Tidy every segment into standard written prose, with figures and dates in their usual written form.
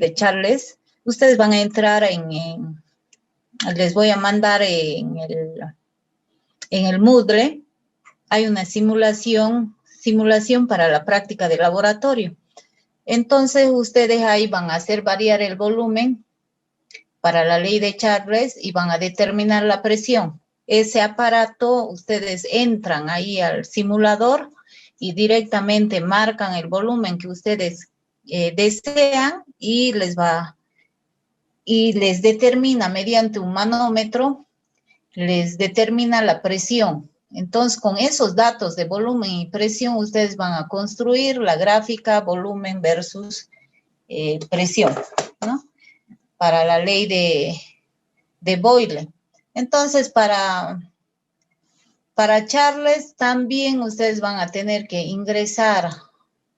de Charles, ustedes van a entrar les voy a mandar en el Moodle, hay una simulación para la práctica de laboratorio. Entonces, ustedes ahí van a hacer variar el volumen para la ley de Charles y van a determinar la presión. Ese aparato, ustedes entran ahí al simulador y directamente marcan el volumen que ustedes desean y les determina mediante un manómetro, les determina la presión. Entonces, con esos datos de volumen y presión, ustedes van a construir la gráfica volumen versus presión, ¿no? Para la ley de Boyle. Entonces, para Charles también ustedes van a tener que ingresar,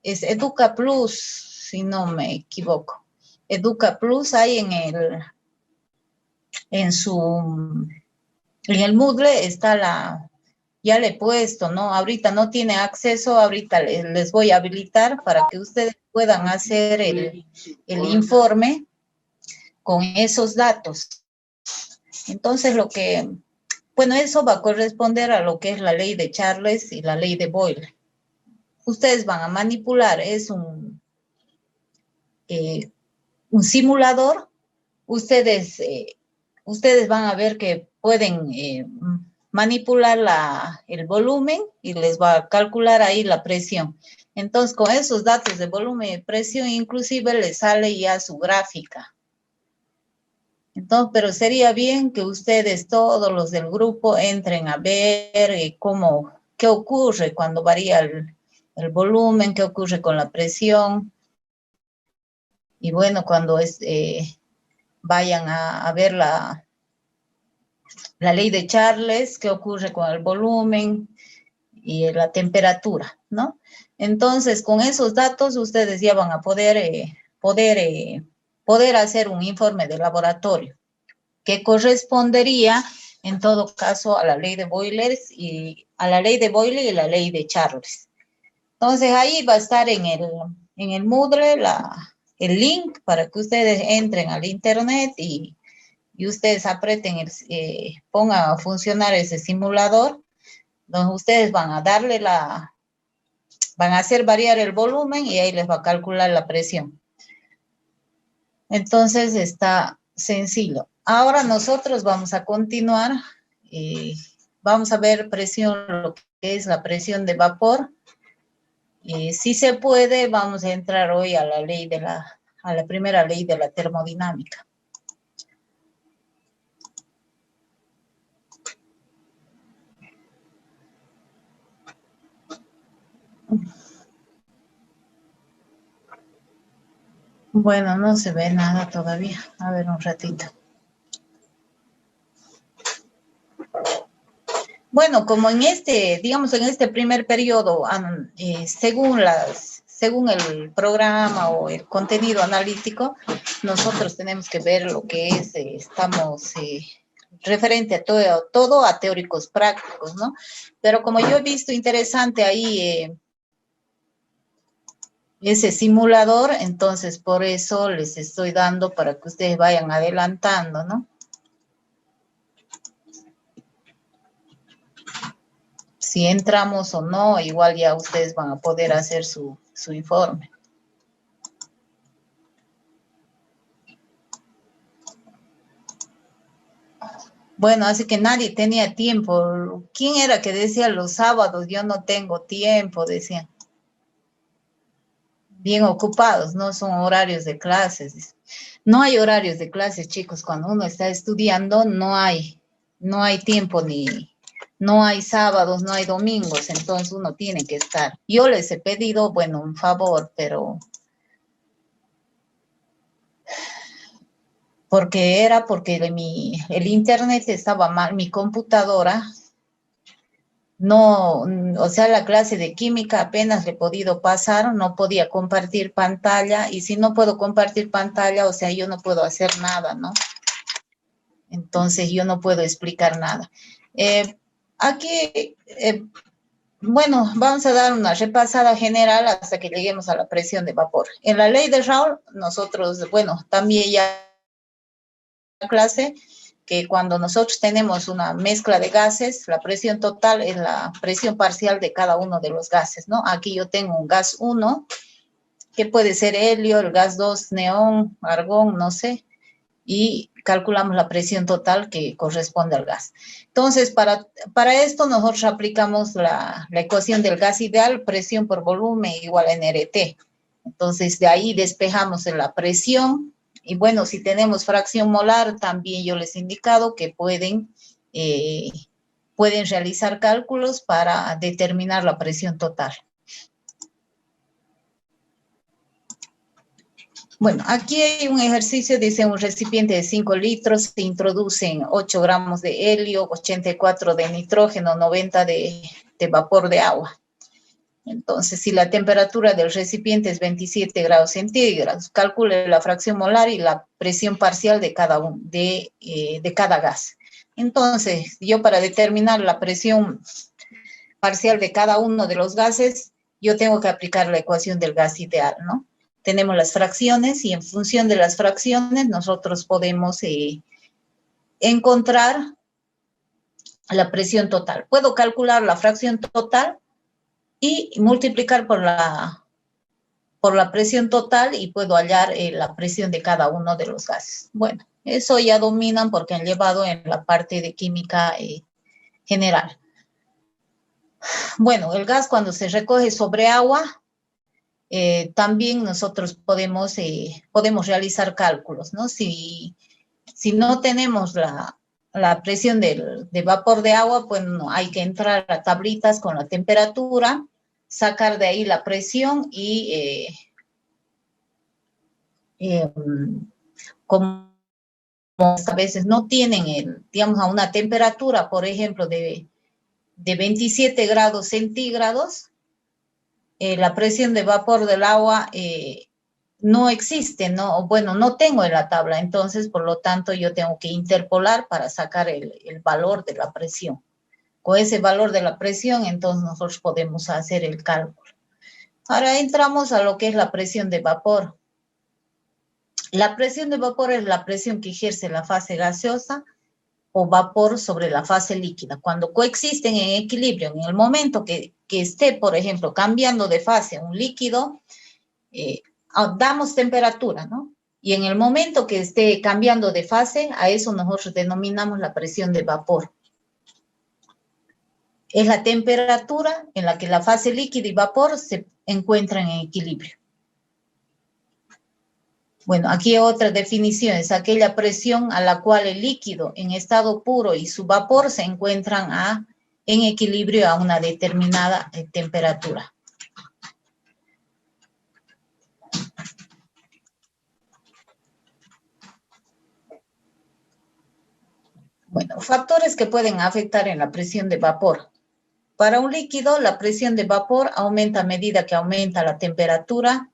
es Educa Plus, si no me equivoco. Educa Plus hay en el Moodle está ya le he puesto, ¿no? Ahorita no tiene acceso, ahorita les voy a habilitar para que ustedes puedan hacer el informe con esos datos. Entonces, eso va a corresponder a lo que es la ley de Charles y la ley de Boyle. Ustedes van a manipular, es un simulador. Ustedes van a ver que pueden manipular el volumen y les va a calcular ahí la presión. Entonces, con esos datos de volumen y presión, inclusive les sale ya su gráfica. Entonces, pero sería bien que ustedes, todos los del grupo, entren a ver qué ocurre cuando varía el volumen, qué ocurre con la presión. Y bueno, cuando vayan a ver la ley de Charles, qué ocurre con el volumen y la temperatura, ¿no? Entonces, con esos datos, ustedes ya van a poder hacer un informe de laboratorio que correspondería, en todo caso, a la ley de Boyle y la ley de Charles. Entonces, ahí va a estar en el Moodle el link para que ustedes entren al internet y ustedes aprieten, pongan a funcionar ese simulador, donde ustedes van a hacer variar el volumen y ahí les va a calcular la presión. Entonces, está sencillo. Ahora nosotros vamos a continuar, vamos a ver lo que es la presión de vapor. Si se puede, vamos a entrar hoy a la primera ley de la termodinámica. Bueno, no se ve nada todavía. A ver un ratito. Bueno, como en este primer periodo, según el programa o el contenido analítico, nosotros tenemos que ver lo que estamos referente a todo a teóricos prácticos, ¿no? Pero como yo he visto interesante ahí ese simulador, entonces por eso les estoy dando para que ustedes vayan adelantando, ¿no? Si entramos o no, igual ya ustedes van a poder hacer su informe. Bueno, así que nadie tenía tiempo. ¿Quién era que decía los sábados? Yo no tengo tiempo, decían. Bien ocupados, no son horarios de clases. No hay horarios de clases, chicos. Cuando uno está estudiando, no hay tiempo no hay sábados, no hay domingos, entonces uno tiene que estar. Yo les he pedido, bueno, un favor, pero porque el internet estaba mal, mi computadora, no, o sea, la clase de química apenas le he podido pasar, no podía compartir pantalla, y si no puedo compartir pantalla, o sea, yo no puedo hacer nada, ¿no? Entonces, yo no puedo explicar nada. Aquí Bueno, vamos a dar una repasada general hasta que lleguemos a la presión de vapor. En la ley de Raoult, nosotros, bueno, también ya clase que cuando nosotros tenemos una mezcla de gases, la presión total es la presión parcial de cada uno de los gases, ¿no? Aquí yo tengo un gas 1, que puede ser helio, el gas 2, neón, argón, no sé, y calculamos la presión total que corresponde al gas. Entonces, para esto nosotros aplicamos la ecuación del gas ideal, presión por volumen igual a NRT. Entonces, de ahí despejamos la presión. Y bueno, si tenemos fracción molar, también yo les he indicado que pueden realizar cálculos para determinar la presión total. Bueno, aquí hay un ejercicio, dice un recipiente de 5 litros, se introducen 8 gramos de helio, 84 de nitrógeno, 90 de vapor de agua. Entonces, si la temperatura del recipiente es 27 grados centígrados, calcule la fracción molar y la presión parcial de cada gas. Entonces, yo para determinar la presión parcial de cada uno de los gases, yo tengo que aplicar la ecuación del gas ideal, ¿no? Tenemos las fracciones y en función de las fracciones nosotros podemos encontrar la presión total. Puedo calcular la fracción total y multiplicar por la presión total y puedo hallar la presión de cada uno de los gases. Bueno, eso ya dominan porque han llevado en la parte de química general. Bueno, el gas cuando se recoge sobre agua, también nosotros podemos realizar cálculos, ¿no? Si no tenemos la presión de vapor de agua, pues no, hay que entrar a tablitas con la temperatura, sacar de ahí la presión y como a veces no tienen, digamos, a una temperatura, por ejemplo, de 27 grados centígrados, la presión de vapor del agua no existe, ¿no? Bueno, no tengo en la tabla, entonces, por lo tanto, yo tengo que interpolar para sacar el valor de la presión. Con ese valor de la presión, entonces nosotros podemos hacer el cálculo. Ahora entramos a lo que es la presión de vapor. La presión de vapor es la presión que ejerce la fase gaseosa o vapor sobre la fase líquida. Cuando coexisten en equilibrio, en el momento que esté, por ejemplo, cambiando de fase un líquido, damos temperatura, ¿no? Y en el momento que esté cambiando de fase, a eso nosotros denominamos la presión de vapor. Es la temperatura en la que la fase líquida y vapor se encuentran en equilibrio. Bueno, aquí otra definición, es aquella presión a la cual el líquido en estado puro y su vapor se encuentran en equilibrio a una determinada temperatura. Bueno, factores que pueden afectar en la presión de vapor. Para un líquido, la presión de vapor aumenta a medida que aumenta la temperatura.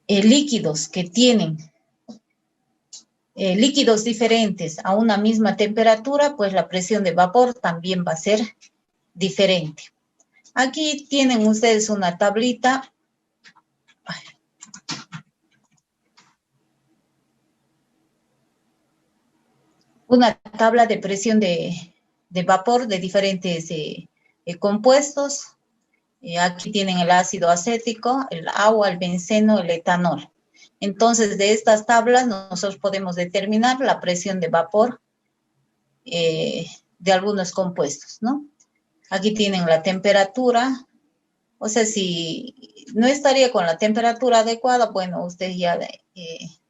Líquidos que tienen líquidos diferentes a una misma temperatura, pues la presión de vapor también va a ser diferente. Aquí tienen ustedes una tablita. Una tabla de presión de vapor de diferentes compuestos. Aquí tienen el ácido acético, el agua, el benceno, el etanol. Entonces, de estas tablas nosotros podemos determinar la presión de vapor de algunos compuestos, ¿no? Aquí tienen la temperatura. O sea, si no estaría con la temperatura adecuada, bueno, ustedes ya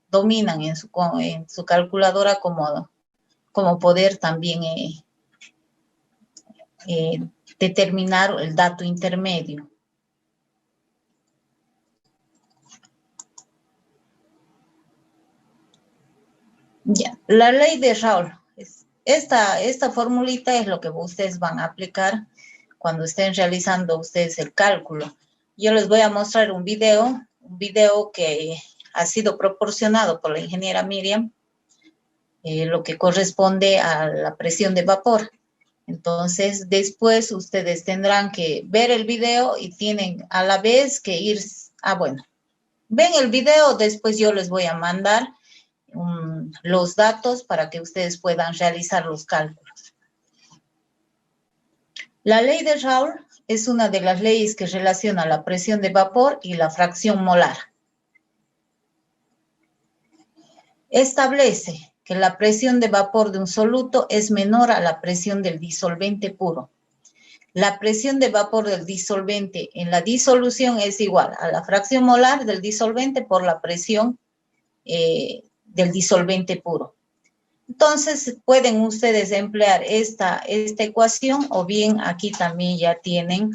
dominan en su calculadora como poder también determinar el dato intermedio. Ya, la ley de Raoult. Esta formulita es lo que ustedes van a aplicar cuando estén realizando ustedes el cálculo. Yo les voy a mostrar un video que ha sido proporcionado por la ingeniera Miriam, lo que corresponde a la presión de vapor. Entonces, después ustedes tendrán que ver el video y tienen a la vez que ir, bueno, ven el video, después yo les voy a mandar los datos para que ustedes puedan realizar los cálculos. La ley de Raoult es una de las leyes que relaciona la presión de vapor y la fracción molar. Establece que la presión de vapor de un soluto es menor a la presión del disolvente puro. La presión de vapor del disolvente en la disolución es igual a la fracción molar del disolvente por la presión del disolvente puro. Entonces, pueden ustedes emplear esta ecuación o bien aquí también ya tienen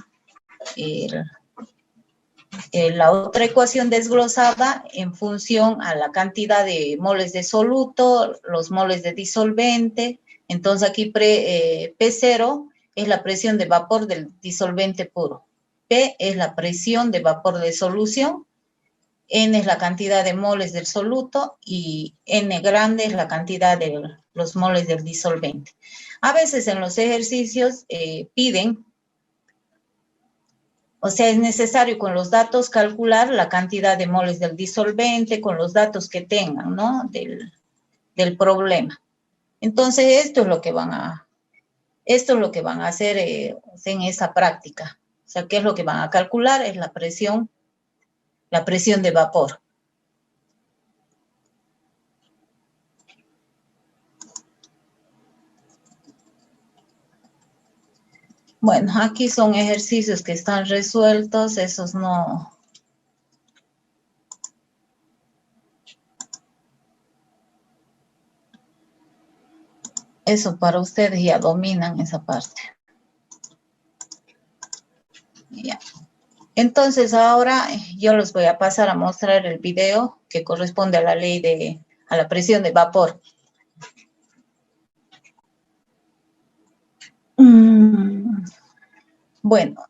la otra ecuación desglosada en función a la cantidad de moles de soluto, los moles de disolvente. Entonces, aquí P0 es la presión de vapor del disolvente puro. P es la presión de vapor de solución. N es la cantidad de moles del soluto y N grande es la cantidad de los moles del disolvente. A veces en los ejercicios piden, o sea, es necesario con los datos calcular la cantidad de moles del disolvente con los datos que tengan, ¿no? Del problema. Entonces, esto es lo que van a hacer en esa práctica. O sea, ¿qué es lo que van a calcular? Es la presión de vapor. Bueno, aquí son ejercicios que están resueltos, esos no. Eso para ustedes ya dominan esa parte. Ya. Entonces ahora yo les voy a pasar a mostrar el video que corresponde a la ley a la presión de vapor. Bueno,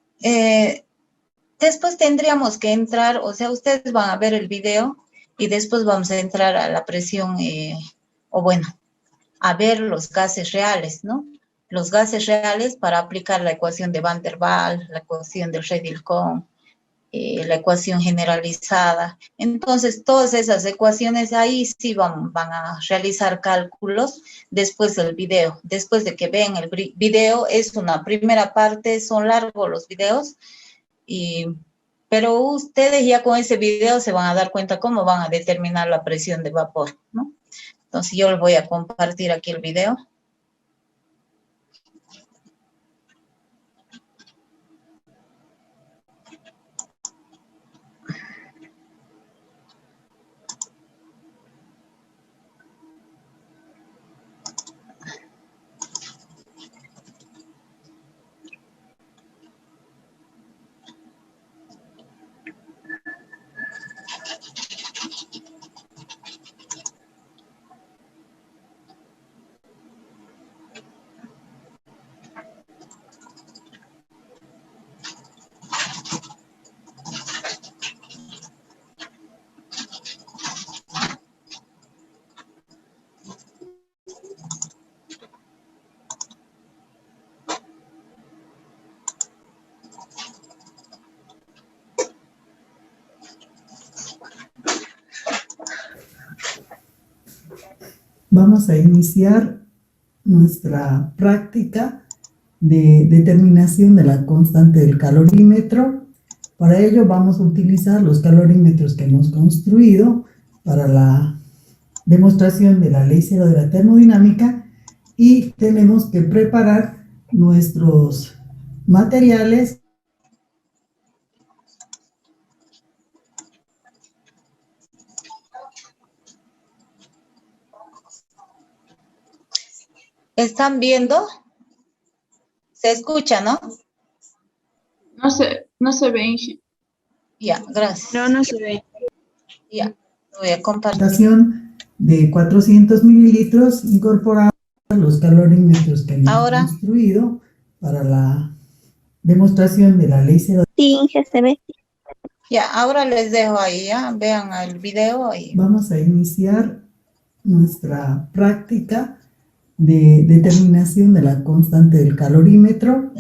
después tendríamos que entrar, o sea, ustedes van a ver el video y después vamos a entrar a la presión, a ver los gases reales, ¿no? Los gases reales para aplicar la ecuación de Van der Waals, la ecuación del Redil-Kohn, la ecuación generalizada. Entonces, todas esas ecuaciones ahí sí van a realizar cálculos después del video. Después de que vean el video, es una primera parte, son largos los videos, pero ustedes ya con ese video se van a dar cuenta cómo van a determinar la presión de vapor, ¿no? Entonces, yo les voy a compartir aquí el video. Vamos a iniciar nuestra práctica de determinación de la constante del calorímetro. Para ello vamos a utilizar los calorímetros que hemos construido para la demostración de la ley cero de la termodinámica y tenemos que preparar nuestros materiales. ¿Están viendo? ¿Se escucha, no? No se ve. Ya, gracias. No se ve. Ya, voy a compartir. De 400 mililitros incorporamos los calorímetros que hemos construido para la demostración de la ley cero. Sí, ya se ve. Ya, ahora les dejo ahí, ya, vean el video. Vamos a iniciar nuestra práctica de determinación de la constante del calorímetro.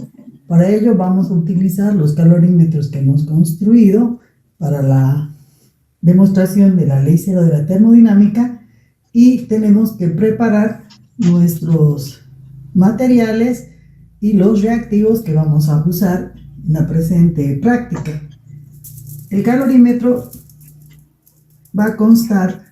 Para ello vamos a utilizar los calorímetros que hemos construido para la demostración de la ley cero de la termodinámica, y tenemos que preparar nuestros materiales y los reactivos que vamos a usar en la presente práctica. El calorímetro va a constar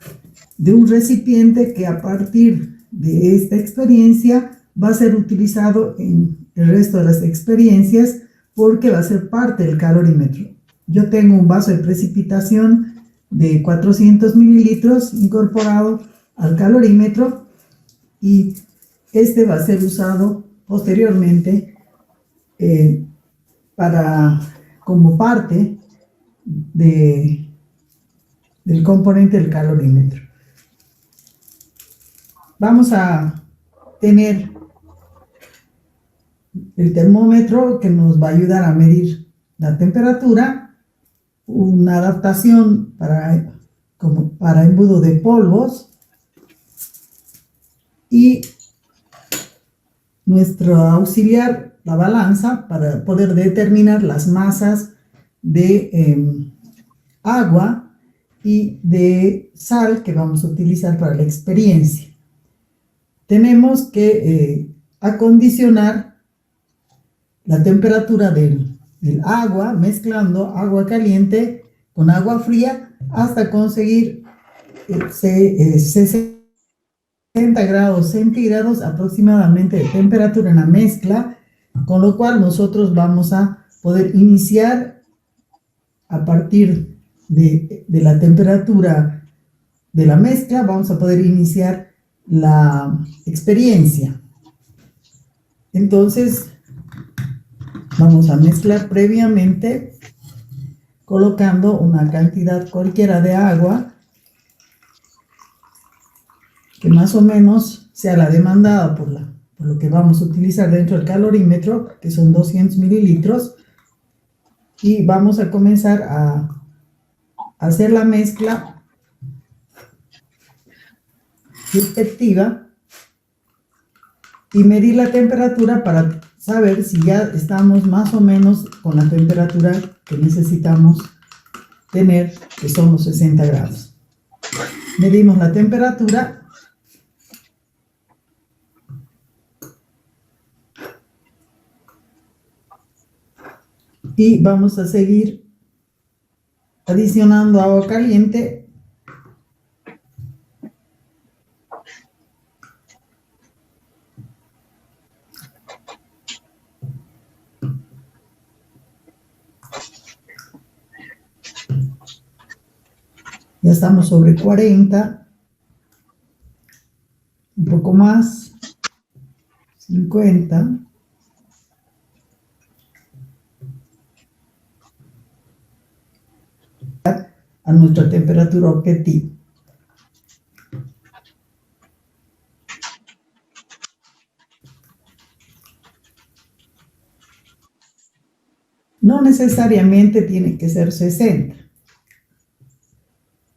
de un recipiente que a partir de esta experiencia va a ser utilizado en el resto de las experiencias, porque va a ser parte del calorímetro. Yo tengo un vaso de precipitación de 400 mililitros incorporado al calorímetro, y este va a ser usado posteriormente como parte del componente del calorímetro. Vamos a tener el termómetro que nos va a ayudar a medir la temperatura, una adaptación para embudo de polvos, y nuestro auxiliar, la balanza, para poder determinar las masas de agua y de sal que vamos a utilizar para la experiencia. Tenemos que acondicionar la temperatura del agua, mezclando agua caliente con agua fría hasta conseguir 60 grados centígrados aproximadamente de temperatura en la mezcla, con lo cual nosotros vamos a poder iniciar a partir de la temperatura de la mezcla, vamos a poder iniciar la experiencia. Entonces vamos a mezclar previamente colocando una cantidad cualquiera de agua que más o menos sea la demandada por lo que vamos a utilizar dentro del calorímetro, que son 200 mililitros, y vamos a comenzar a hacer la mezcla respectiva y medir la temperatura para saber si ya estamos más o menos con la temperatura que necesitamos tener, que son los 60 grados. Medimos la temperatura y vamos a seguir adicionando agua caliente Ya estamos sobre 40, un poco más, 50. A nuestra temperatura objetivo. No necesariamente tiene que ser 60.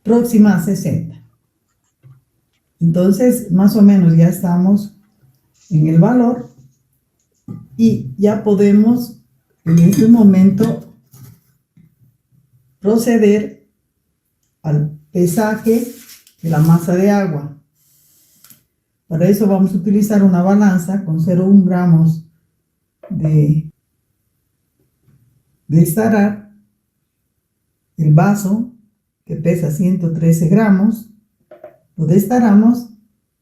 Próxima a 60. Entonces, más o menos ya estamos en el valor y ya podemos en este momento proceder al pesaje de la masa de agua. Para eso vamos a utilizar una balanza con 0,1 gramos de estarar, el vaso que pesa 113 gramos, lo destaramos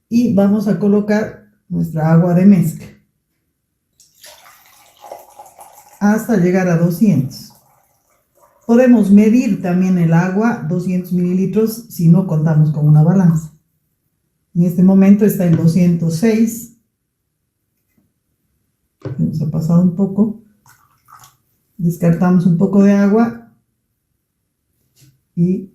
y vamos a colocar nuestra agua de mezcla hasta llegar a 200. Podemos medir también el agua, 200 mililitros, si no contamos con una balanza. En este momento está en 206. Nos ha pasado un poco. Descartamos un poco de agua y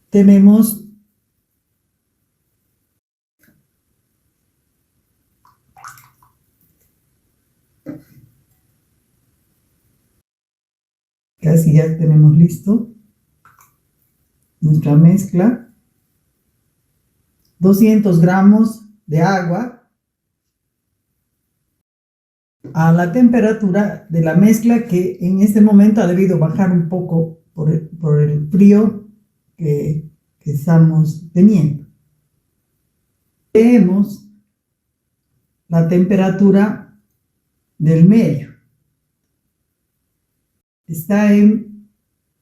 tenemos casi ya tenemos listo. nuestra mezcla, 200 gramos de agua a la temperatura de la mezcla, que en este momento ha debido bajar un poco por el frío que estamos teniendo. Tenemos la temperatura del medio. Está en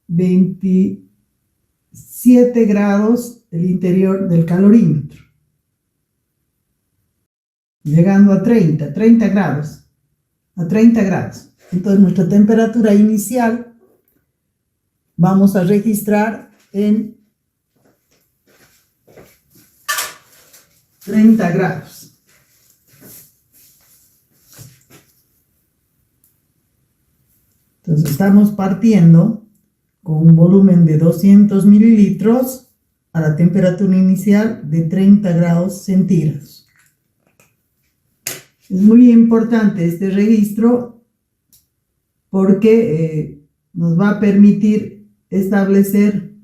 27 grados el interior del calorímetro, llegando a 30 grados, a 30 grados. Entonces nuestra temperatura inicial vamos a registrar en 30 grados. Entonces estamos partiendo con un volumen de 200 mililitros a la temperatura inicial de 30 grados centígrados. Es muy importante este registro porque nos va a permitir establecer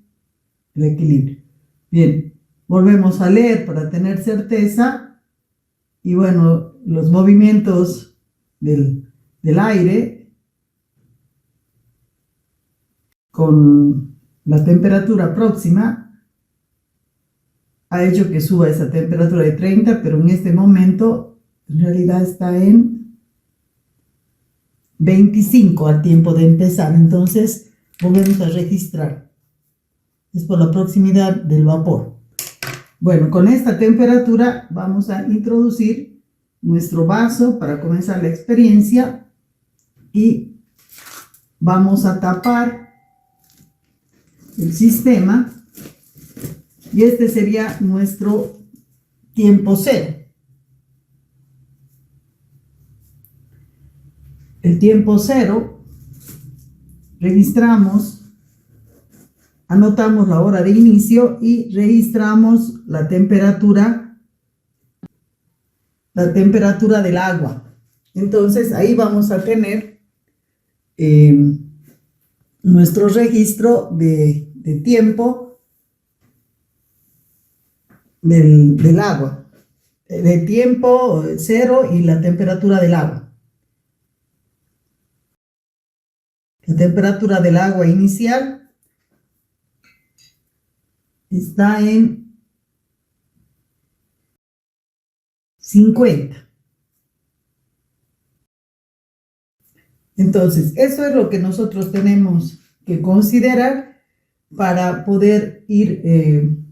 el equilibrio. Bien, volvemos a leer para tener certeza. Y bueno, los movimientos del aire con la temperatura próxima ha hecho que suba esa temperatura de 30, pero en este momento en realidad está en 25 al tiempo de empezar. Entonces volvemos a registrar. Es por la proximidad del vapor. Bueno, con esta temperatura vamos a introducir nuestro vaso para comenzar la experiencia y vamos a tapar el sistema, y este sería nuestro tiempo cero. El tiempo cero, registramos, anotamos la hora de inicio y registramos la temperatura del agua. Entonces ahí vamos a tener nuestro registro de tiempo del agua, de tiempo cero y la temperatura del agua. La temperatura del agua inicial está en 50. Entonces, eso es lo que nosotros tenemos que considerar para poder ir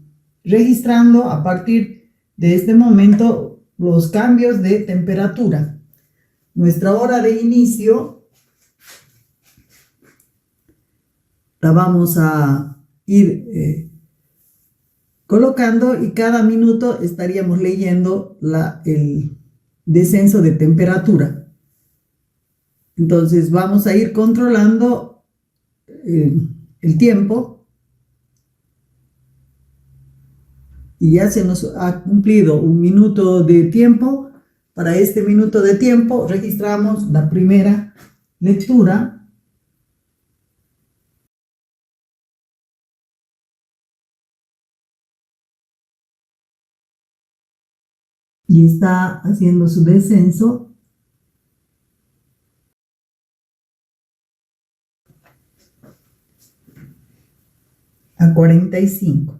registrando a partir de este momento los cambios de temperatura. Nuestra hora de inicio la vamos a ir colocando, y cada minuto estaríamos leyendo el descenso de temperatura. Entonces vamos a ir controlando el tiempo, y ya se nos ha cumplido un minuto de tiempo. Para este minuto de tiempo registramos la primera lectura. Y está haciendo su descenso. A 45.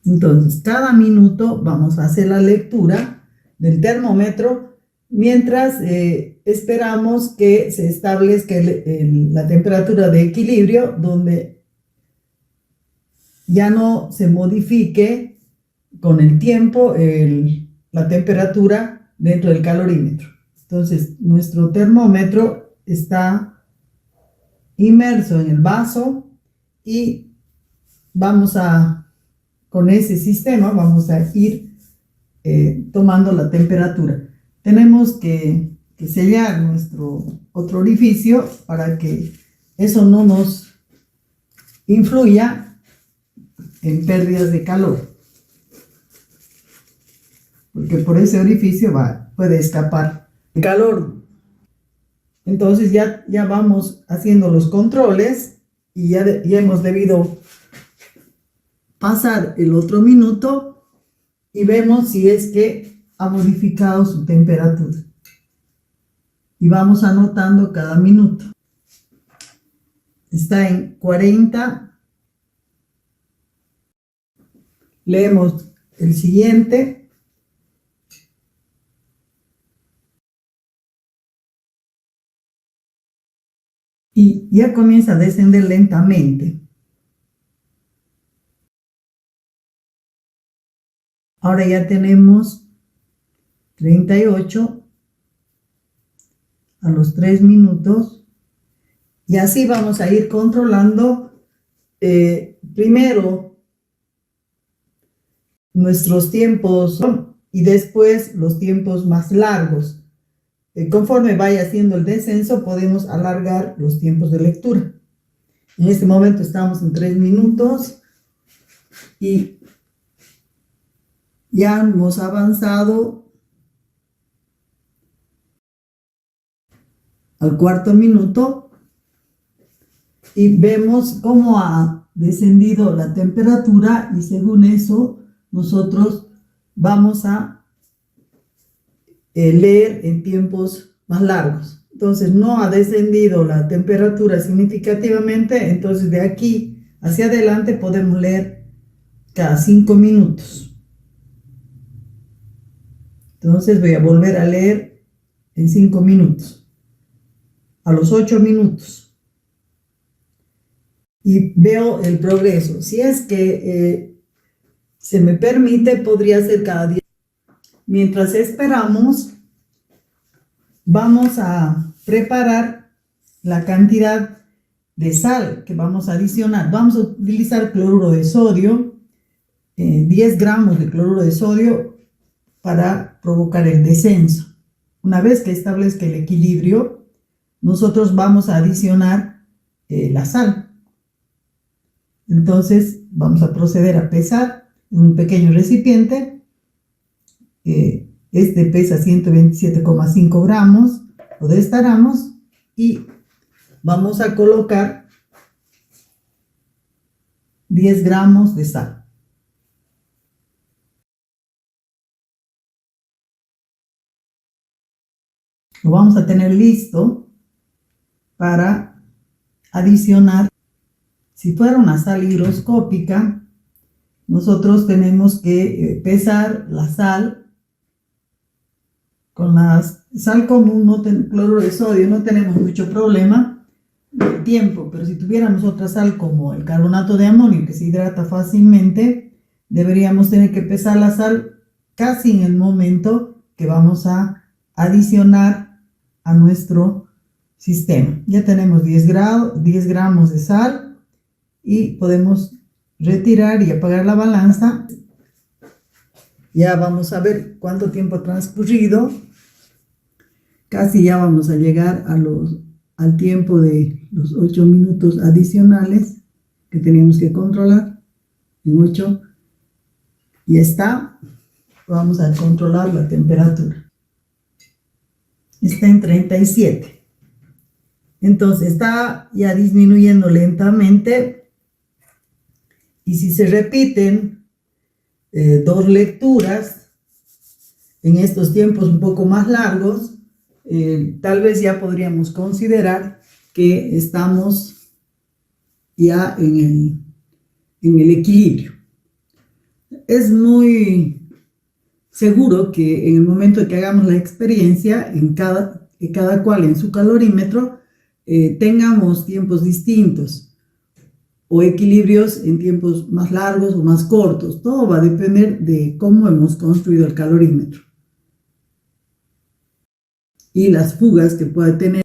Entonces, cada minuto vamos a hacer la lectura del termómetro mientras esperamos que se establezca la temperatura de equilibrio, donde ya no se modifique con el tiempo la temperatura dentro del calorímetro. Entonces, nuestro termómetro está inmerso en el vaso y con ese sistema vamos a ir tomando la temperatura. Tenemos que sellar nuestro otro orificio para que eso no nos influya en pérdidas de calor, porque por ese orificio puede escapar el calor. Entonces ya vamos haciendo los controles y ya hemos debido pasar el otro minuto y vemos si es que ha modificado su temperatura. Y vamos anotando cada minuto. Está en 40. Leemos el siguiente. Y ya comienza a descender lentamente. Ahora ya tenemos 38 a los 3 minutos. Y así vamos a ir controlando primero nuestros tiempos y después los tiempos más largos. Conforme vaya haciendo el descenso, podemos alargar los tiempos de lectura. En este momento estamos en 3 minutos y ya hemos avanzado al cuarto minuto y vemos cómo ha descendido la temperatura y según eso nosotros vamos a leer en tiempos más largos. Entonces no ha descendido la temperatura significativamente, entonces de aquí hacia adelante podemos leer cada 5 minutos. Entonces voy a volver a leer en 5 minutos, a los 8 minutos. Y veo el progreso. Si es que se me permite, podría ser cada día. Mientras esperamos, vamos a preparar la cantidad de sal que vamos a adicionar. Vamos a utilizar cloruro de sodio, 10 gramos de cloruro de sodio para provocar el descenso. Una vez que establezca el equilibrio, nosotros vamos a adicionar la sal. Entonces vamos a proceder a pesar en un pequeño recipiente. Este pesa 127,5 gramos, lo destaramos y vamos a colocar 10 gramos de sal. Lo vamos a tener listo para adicionar. Si fuera una sal higroscópica, nosotros tenemos que pesar la sal. Con la sal común, cloruro de sodio, no tenemos mucho problema de tiempo, pero si tuviéramos otra sal como el carbonato de amonio que se hidrata fácilmente, deberíamos tener que pesar la sal casi en el momento que vamos a adicionar a nuestro sistema. Ya tenemos 10 gramos de sal y podemos retirar y apagar la balanza. Ya vamos a ver cuánto tiempo ha transcurrido. Casi ya vamos a llegar al tiempo de los 8 minutos adicionales que teníamos que controlar. En 8 ya está. Vamos a controlar la temperatura. Está en 37. Entonces está ya disminuyendo lentamente. Y si se repiten 2 lecturas en estos tiempos un poco más largos, tal vez ya podríamos considerar que estamos ya en el equilibrio. Es muy seguro que en el momento de que hagamos la experiencia, cada cual en su calorímetro, tengamos tiempos distintos o equilibrios en tiempos más largos o más cortos. Todo va a depender de cómo hemos construido el calorímetro y las fugas que pueda tener.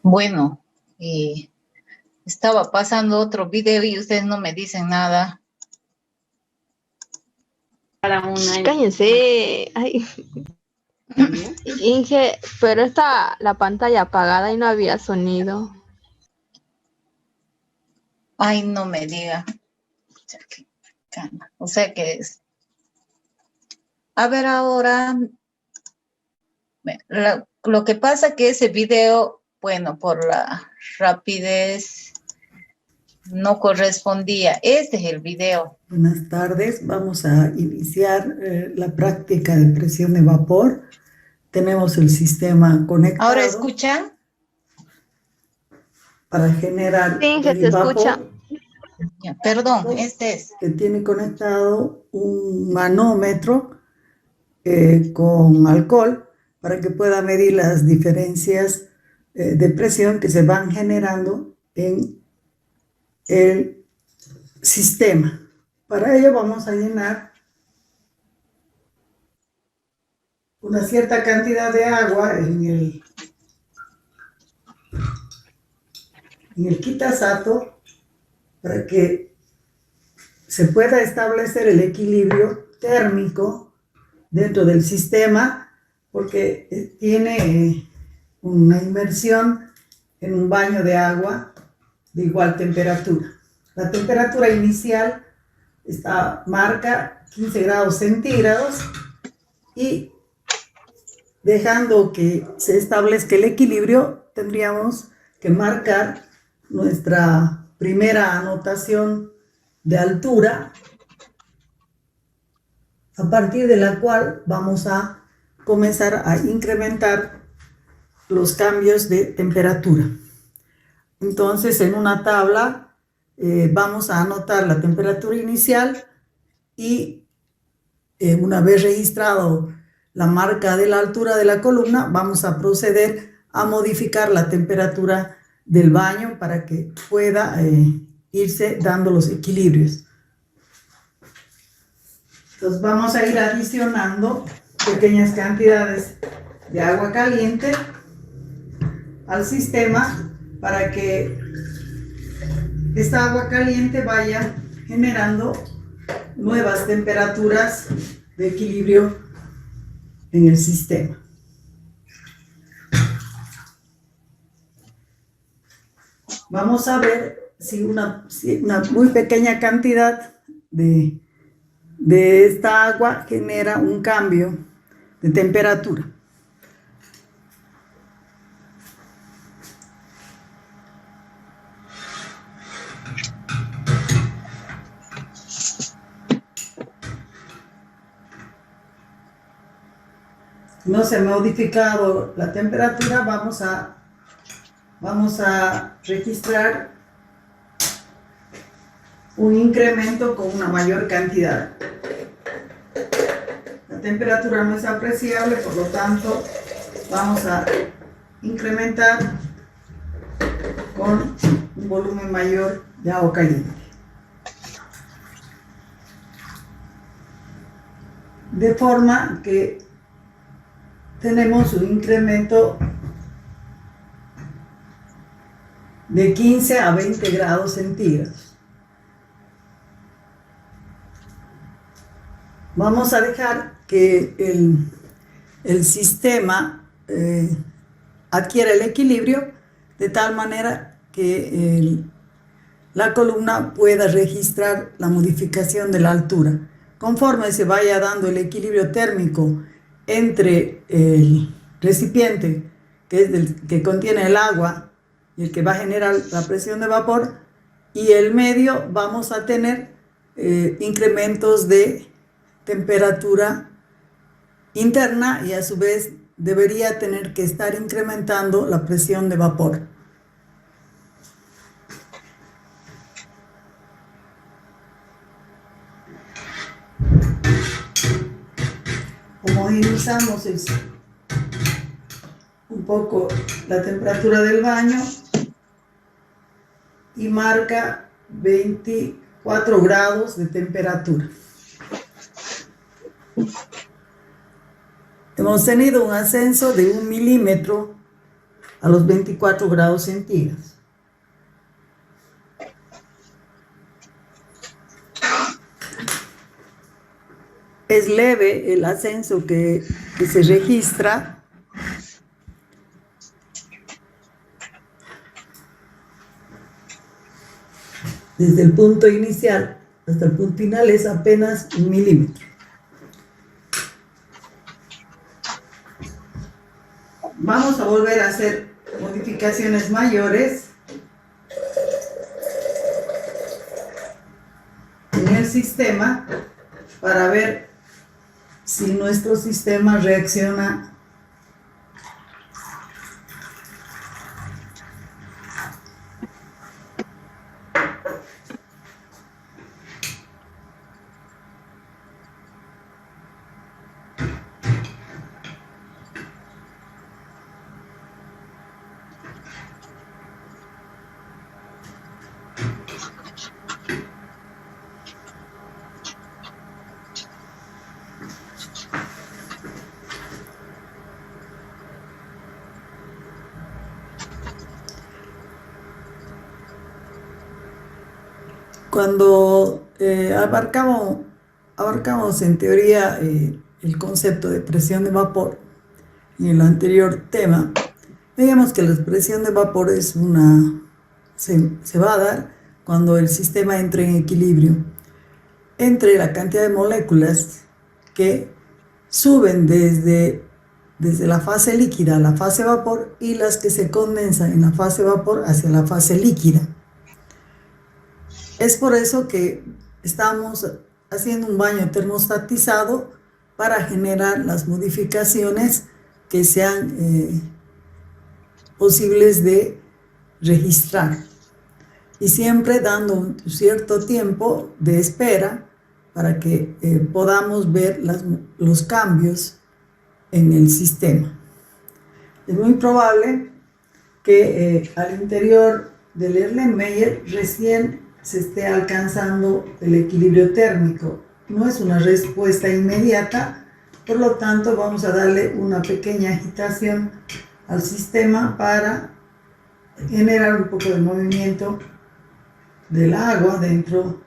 Bueno, estaba pasando otro video y ustedes no me dicen nada. Cállense. Ay. Inge, pero está la pantalla apagada y no había sonido. Ay, no me diga. O sea que es. A ver, ahora, lo que pasa que ese video, bueno, por la rapidez, no correspondía. Este es el video. Buenas tardes, vamos a iniciar la práctica de presión de vapor. Tenemos el sistema conectado. ¿Ahora escuchan? Para generar Sí, que se vapor. escucha. Ya, perdón, este es. Que tiene conectado un manómetro con alcohol para que pueda medir las diferencias de presión que se van generando en el sistema. Para ello vamos a llenar una cierta cantidad de agua en el quitasato para que se pueda establecer el equilibrio térmico dentro del sistema, porque tiene una inmersión en un baño de agua de igual temperatura. La temperatura inicial marca 15 grados centígrados y dejando que se establezca el equilibrio, tendríamos que marcar nuestra primera anotación de altura, a partir de la cual vamos a comenzar a incrementar los cambios de temperatura. Entonces, en una tabla vamos a anotar la temperatura inicial y una vez registrado la marca de la altura de la columna, vamos a proceder a modificar la temperatura del baño para que pueda irse dando los equilibrios. Entonces vamos a ir adicionando pequeñas cantidades de agua caliente al sistema para que esta agua caliente vaya generando nuevas temperaturas de equilibrio en el sistema. Vamos a ver si una muy pequeña cantidad de esta agua genera un cambio de temperatura. No se ha modificado la temperatura, vamos a registrar un incremento con una mayor cantidad. La temperatura no es apreciable, por lo tanto vamos a incrementar con un volumen mayor de agua caliente. De forma que tenemos un incremento de 15 a 20 grados centígrados. Vamos a dejar que el sistema adquiere el equilibrio de tal manera que la columna pueda registrar la modificación de la altura. Conforme se vaya dando el equilibrio térmico entre el recipiente, que es el que contiene el agua y el que va a generar la presión de vapor, y el medio, vamos a tener incrementos de temperatura interna y a su vez debería tener que estar incrementando la presión de vapor. Homogeneizamos un poco la temperatura del baño y marca 24 grados de temperatura. Hemos tenido un ascenso de 1 milímetro a los 24 grados centígrados. Es leve el ascenso que se registra. Desde el punto inicial hasta el punto final es apenas 1 milímetro. Vamos a volver a hacer modificaciones mayores en el sistema para ver si nuestro sistema reacciona cuando abarcamos en teoría el concepto de presión de vapor en el anterior tema, veíamos que la presión de vapor se va a dar cuando el sistema entre en equilibrio entre la cantidad de moléculas que suben desde la fase líquida a la fase vapor y las que se condensan en la fase vapor hacia la fase líquida. Es por eso que estamos haciendo un baño termostatizado para generar las modificaciones que sean posibles de registrar. Y siempre dando un cierto tiempo de espera para que podamos ver los cambios en el sistema. Es muy probable que al interior del Erlenmeyer recién se esté alcanzando el equilibrio térmico. No es una respuesta inmediata, por lo tanto vamos a darle una pequeña agitación al sistema para generar un poco de movimiento del agua dentro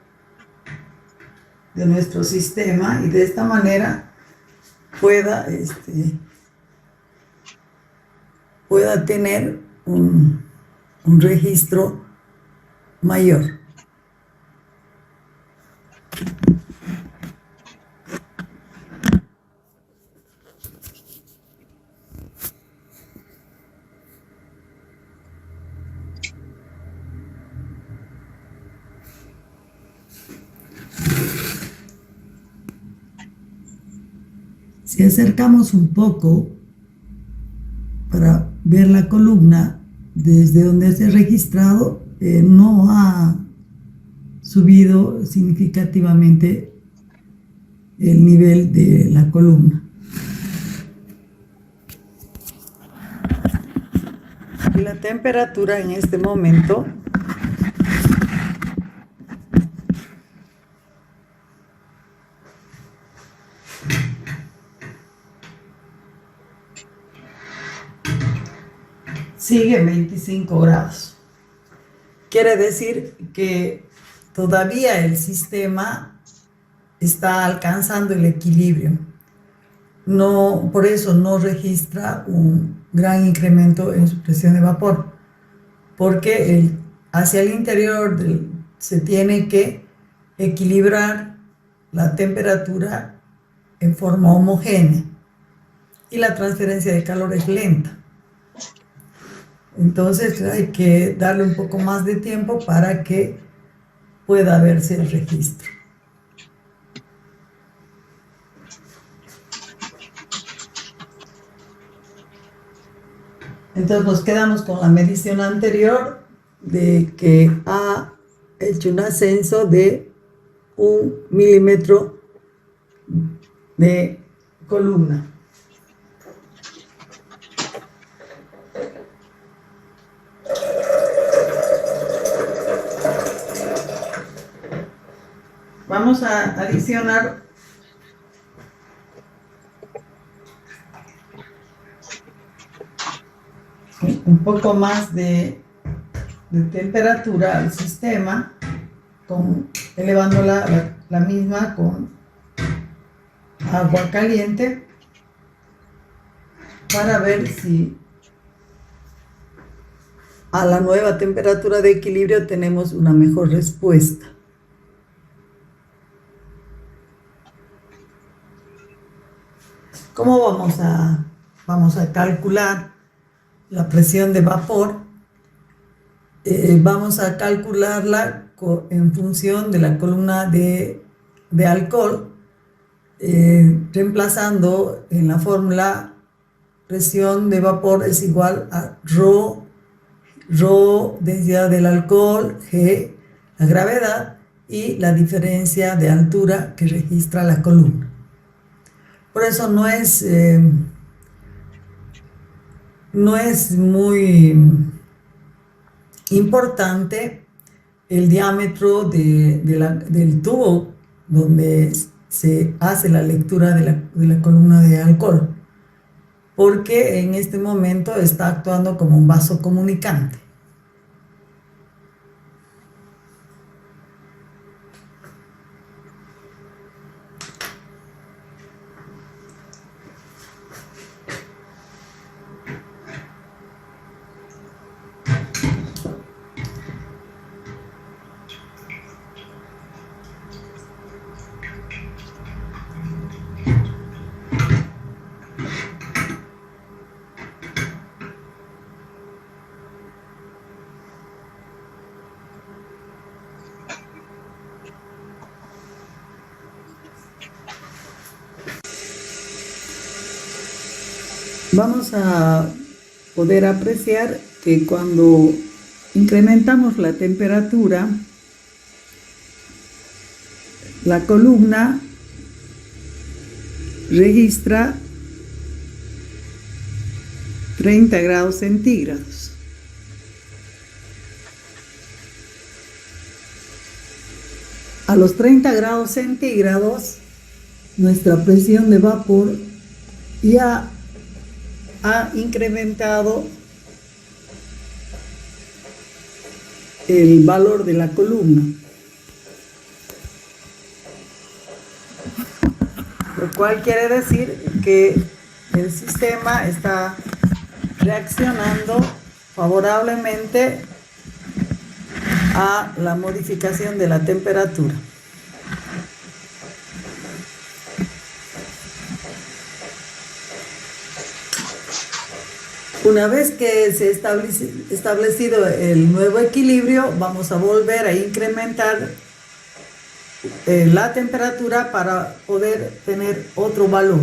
de nuestro sistema y de esta manera pueda tener un registro mayor. Si acercamos un poco para ver la columna desde donde se ha registrado, no ha subido significativamente el nivel de la columna. Y la temperatura en este momento sigue en 25 grados. Quiere decir que todavía el sistema está alcanzando el equilibrio. no, por eso no registra un gran incremento en su presión de vapor, porque hacia el interior se tiene que equilibrar la temperatura en forma homogénea y la transferencia de calor es lenta. Entonces hay que darle un poco más de tiempo para que pueda verse el registro. Entonces nos quedamos con la medición anterior de que ha hecho un ascenso de 1 milímetro de columna. Vamos a adicionar un poco más de temperatura al sistema, elevando la misma con agua caliente para ver si a la nueva temperatura de equilibrio tenemos una mejor respuesta. ¿Cómo vamos a calcular la presión de vapor? Vamos a calcularla en función de la columna de alcohol, reemplazando en la fórmula presión de vapor es igual a ρ, densidad del alcohol, G, la gravedad, y la diferencia de altura que registra la columna. Por eso no es muy importante el diámetro del tubo donde se hace la lectura de la columna de alcohol, porque en este momento está actuando como un vaso comunicante. Vamos a poder apreciar que cuando incrementamos la temperatura, la columna registra 30 grados centígrados. A los 30 grados centígrados, nuestra presión de vapor ya ha incrementado el valor de la columna, lo cual quiere decir que el sistema está reaccionando favorablemente a la modificación de la temperatura. Una vez que se ha establecido el nuevo equilibrio, vamos a volver a incrementar la temperatura para poder tener otro valor.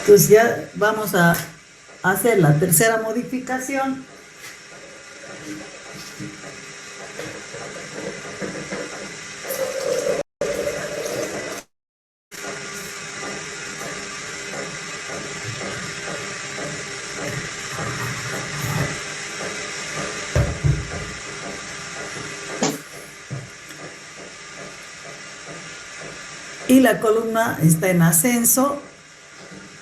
Entonces ya vamos a hacer la tercera modificación. Y la columna está en ascenso.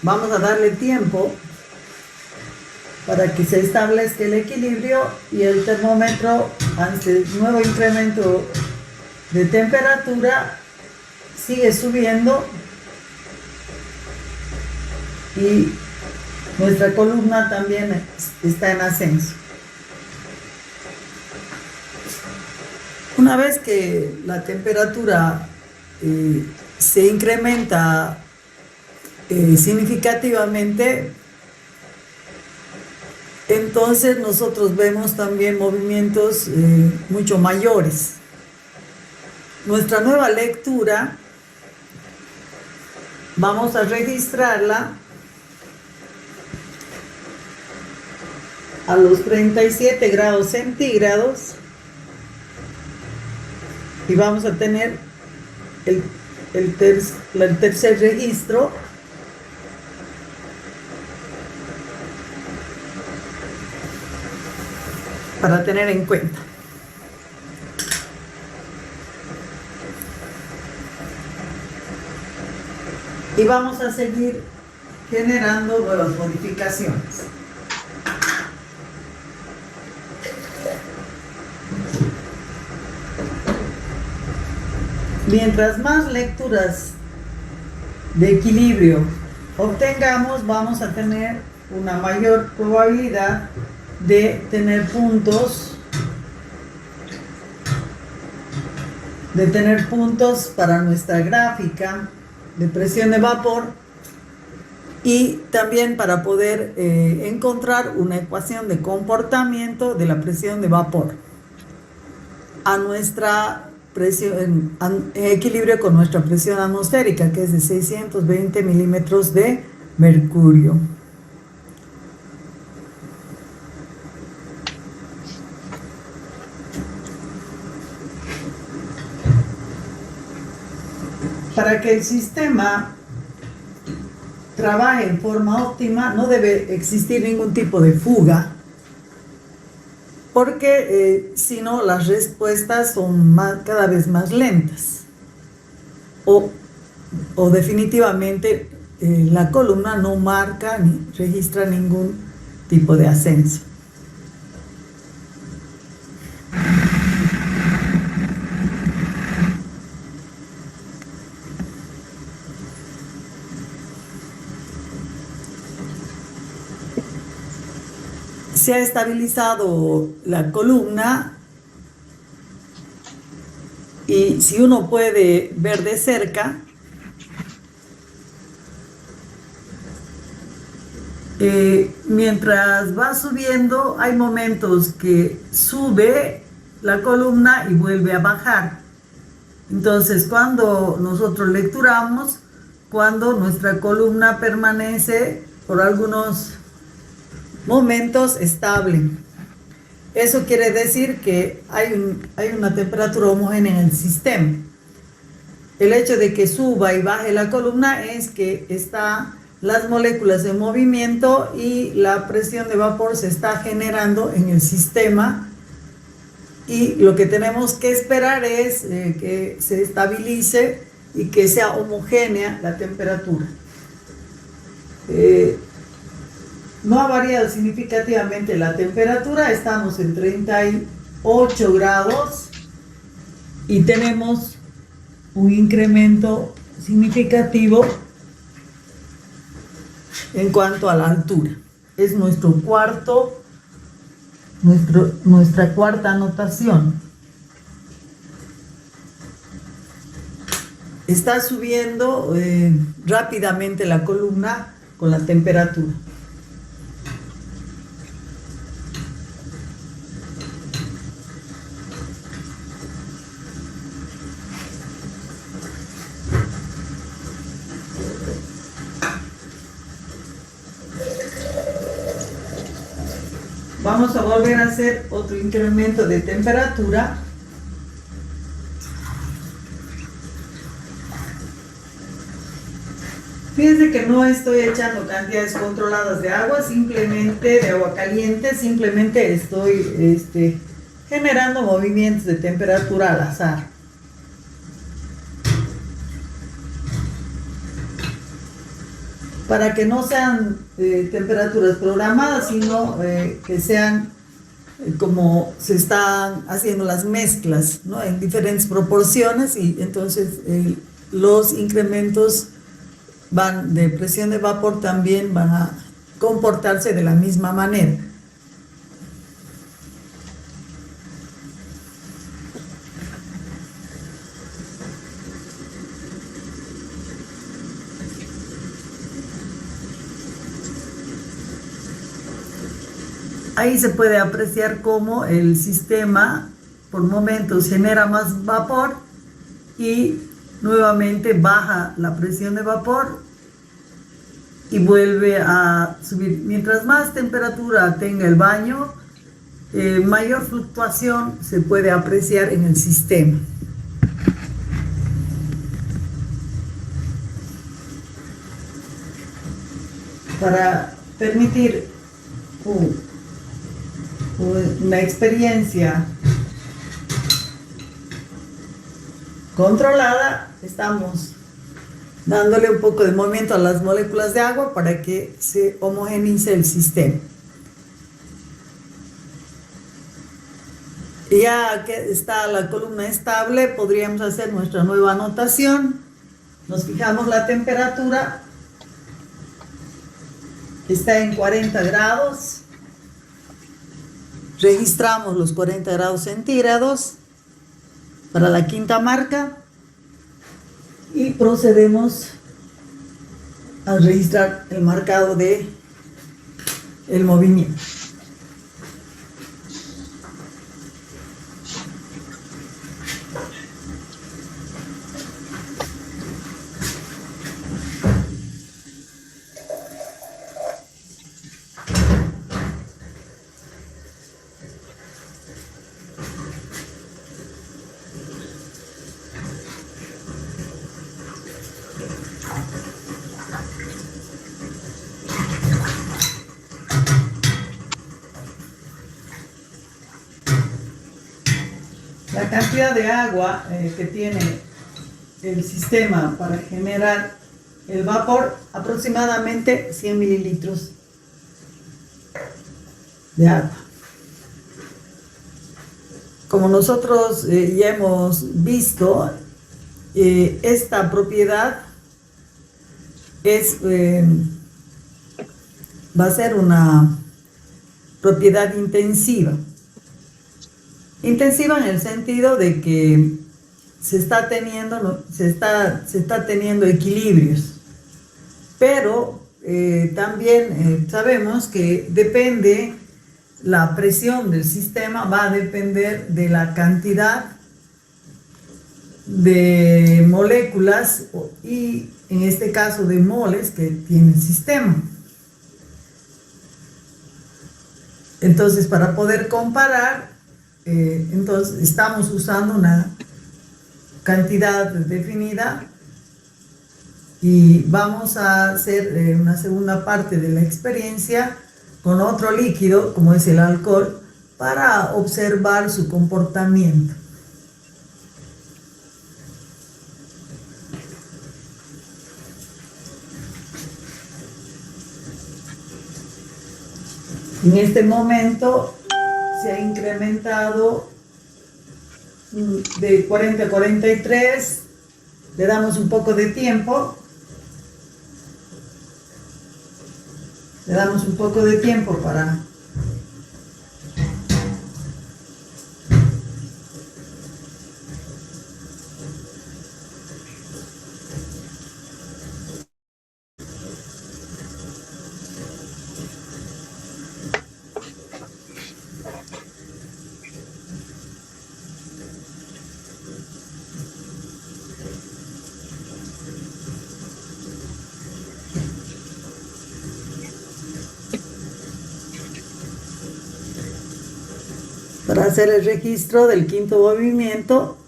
Vamos a darle tiempo para que se establezca el equilibrio y el termómetro ante el nuevo incremento de temperatura sigue subiendo y nuestra columna también está en ascenso. Una vez que la temperatura se incrementa significativamente, entonces nosotros vemos también movimientos mucho mayores. Nuestra nueva lectura vamos a registrarla a los 37 grados centígrados y vamos a tener el tercer registro para tener en cuenta. Y vamos a seguir generando nuevas modificaciones. Mientras más lecturas de equilibrio obtengamos, vamos a tener una mayor probabilidad de tener puntos para nuestra gráfica de presión de vapor y también para poder encontrar una ecuación de comportamiento de la presión de vapor a nuestra presión, en equilibrio con nuestra presión atmosférica, que es de 620 milímetros de mercurio. Para que el sistema trabaje en forma óptima, no debe existir ningún tipo de fuga, porque si no, las respuestas son cada vez más lentas. O definitivamente la columna no marca ni registra ningún tipo de ascenso. Se ha estabilizado la columna y si uno puede ver de cerca, mientras va subiendo hay momentos que sube la columna y vuelve a bajar. Entonces, cuando nosotros lecturamos, cuando nuestra columna permanece por algunos momentos estable. Eso quiere decir que hay una temperatura homogénea en el sistema. El hecho de que suba y baje la columna es que están las moléculas en movimiento y la presión de vapor se está generando en el sistema y lo que tenemos que esperar es que se estabilice y que sea homogénea la temperatura. No ha variado significativamente la temperatura, estamos en 38 grados y tenemos un incremento significativo en cuanto a la altura. Es nuestra cuarta anotación. Está subiendo rápidamente la columna con la temperatura. Vamos a volver a hacer otro incremento de temperatura. Fíjense que no estoy echando cantidades controladas de agua, simplemente de agua caliente, simplemente estoy generando movimientos de temperatura al azar. para que no sean temperaturas programadas, sino que sean como se están haciendo las mezclas, ¿no? En diferentes proporciones, y entonces los incrementos de presión de vapor también van a comportarse de la misma manera. Ahí se puede apreciar cómo el sistema por momentos genera más vapor y nuevamente baja la presión de vapor y vuelve a subir. Mientras más temperatura tenga el baño, mayor fluctuación se puede apreciar en el sistema. Para permitir una experiencia controlada, estamos dándole un poco de movimiento a las moléculas de agua para que se homogeneice el sistema. Y ya que está la columna estable, podríamos hacer nuestra nueva anotación. Nos fijamos la temperatura, está en 40 grados. Registramos los 40 grados centígrados para la quinta marca y procedemos a registrar el marcado de el movimiento. La cantidad de agua que tiene el sistema para generar el vapor, aproximadamente 100 mililitros de agua. Como nosotros ya hemos visto, esta propiedad va a ser una propiedad intensiva. Intensiva en el sentido de que se está teniendo equilibrios, pero también sabemos que la presión del sistema va a depender de la cantidad de moléculas y en este caso de moles que tiene el sistema. Entonces, para poder comparar, entonces estamos usando una cantidad definida y vamos a hacer una segunda parte de la experiencia con otro líquido como es el alcohol para observar su comportamiento. En este momento se ha incrementado de 40 a 43, le damos un poco de tiempo, para hacer el registro del quinto movimiento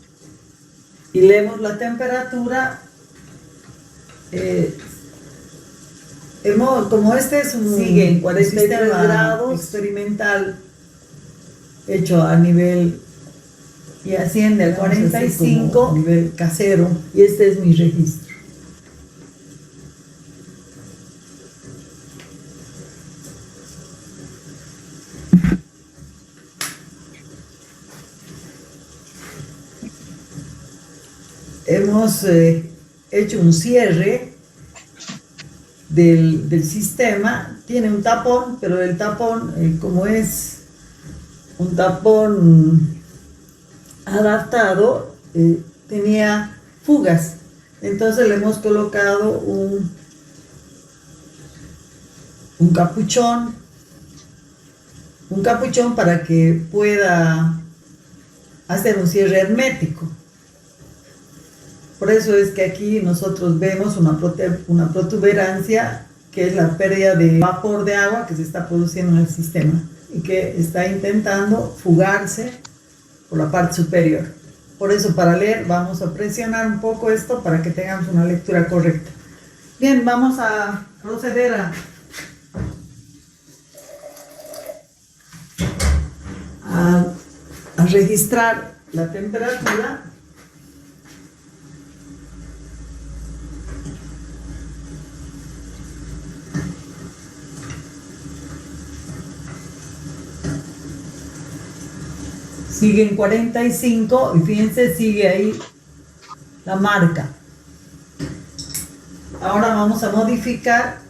y leemos la temperatura. Como este es sigue en 43 grados experimental hecho a nivel y asciende al 45 nivel casero, y este es mi registro. hemos hecho un cierre del sistema. Tiene un tapón, pero el tapón, como es un tapón adaptado, tenía fugas. Entonces le hemos colocado un capuchón para que pueda hacer un cierre hermético. Por eso es que aquí nosotros vemos una protuberancia, que es la pérdida de vapor de agua que se está produciendo en el sistema y que está intentando fugarse por la parte superior. Por eso, para leer, vamos a presionar un poco esto para que tengamos una lectura correcta. Bien, vamos a proceder a registrar la temperatura. Sigue en 45 y fíjense, sigue ahí la marca. Ahora vamos a modificar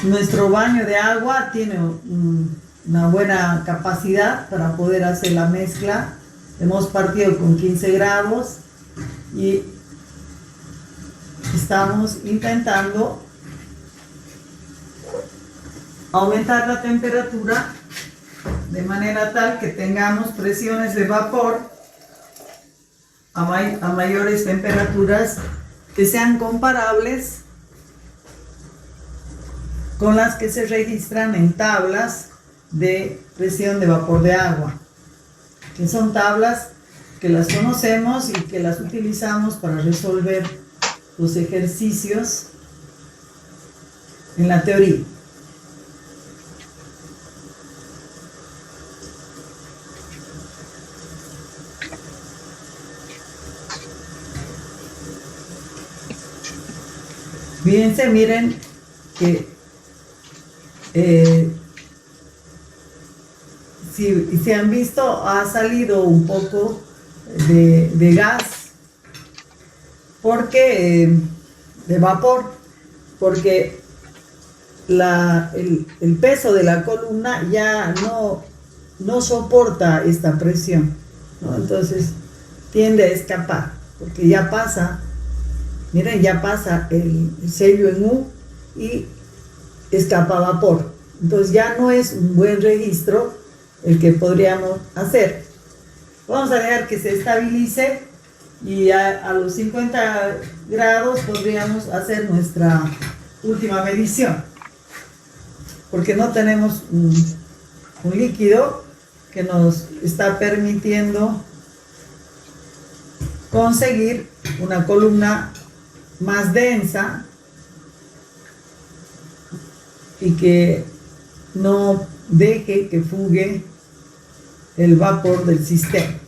nuestro baño de agua. Tiene una buena capacidad para poder hacer la mezcla. Hemos partido con 15 grados y estamos intentando aumentar la temperatura de manera tal que tengamos presiones de vapor a mayores temperaturas que sean comparables con las que se registran en tablas de presión de vapor de agua, que son tablas que las conocemos y que las utilizamos para resolver los ejercicios en la teoría. Fíjense, miren que si han visto, ha salido un poco de gas, porque de vapor, porque el peso de la columna ya no soporta esta presión, ¿no? Entonces tiende a escapar, porque ya pasa, miren, ya pasa el sello en U y escapa vapor. Entonces ya no es un buen registro el que podríamos hacer. Vamos a dejar que se estabilice y a los 50 grados podríamos hacer nuestra última medición, porque no tenemos un líquido que nos está permitiendo conseguir una columna más densa y que no deje que fugue el vapor del sistema.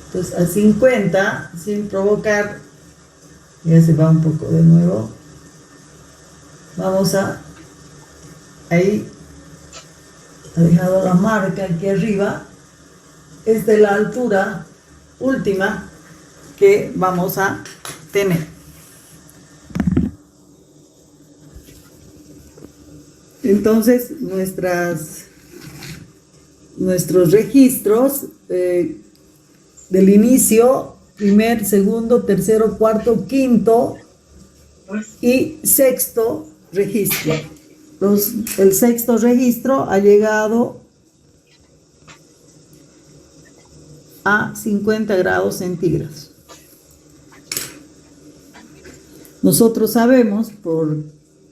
Entonces a 50, sin provocar, ya se va un poco de nuevo, vamos ahí ha dejado la marca aquí arriba. Es de la altura última que vamos a tener. Entonces nuestros registros del inicio, primer, segundo, tercero, cuarto, quinto y sexto registro. El sexto registro ha llegado a 50 grados centígrados. Nosotros sabemos por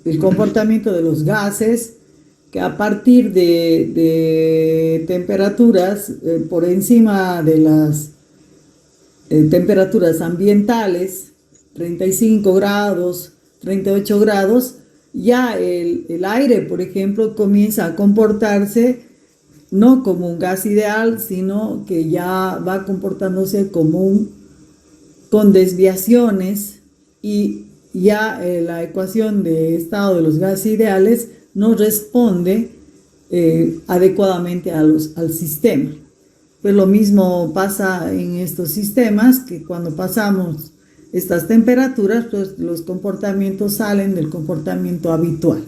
el comportamiento de los gases que a partir de temperaturas por encima de las temperaturas ambientales, 35 grados, 38 grados, ya el aire, por ejemplo, comienza a comportarse no como un gas ideal, sino que ya va comportándose como con desviaciones y ya la ecuación de estado de los gases ideales no responde adecuadamente al sistema. Pues lo mismo pasa en estos sistemas, que cuando pasamos estas temperaturas, pues los comportamientos salen del comportamiento habitual.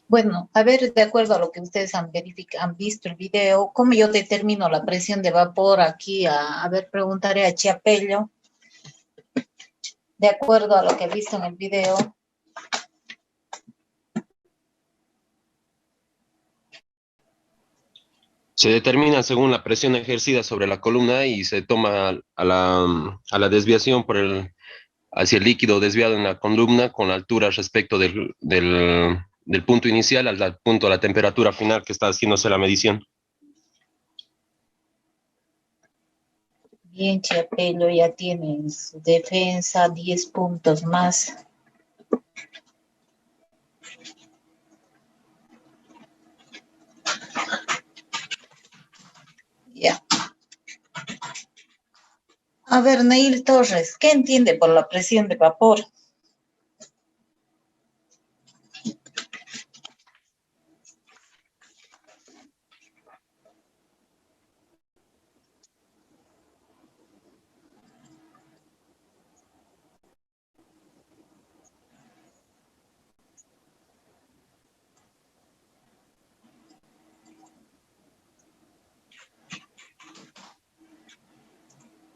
Bueno, a ver, de acuerdo a lo que ustedes han visto el video, ¿cómo yo determino la presión de vapor aquí? A ver, preguntaré a Chiapello. De acuerdo a lo que he visto en el video. Se determina según la presión ejercida sobre la columna y se toma a la desviación hacia el líquido desviado en la columna con la altura respecto del punto inicial al punto de la temperatura final que está haciéndose la medición. Bien, Chiapello ya tiene en su defensa 10 puntos más. Ya. A ver, Neil Torres, ¿qué entiende por la presión de vapor?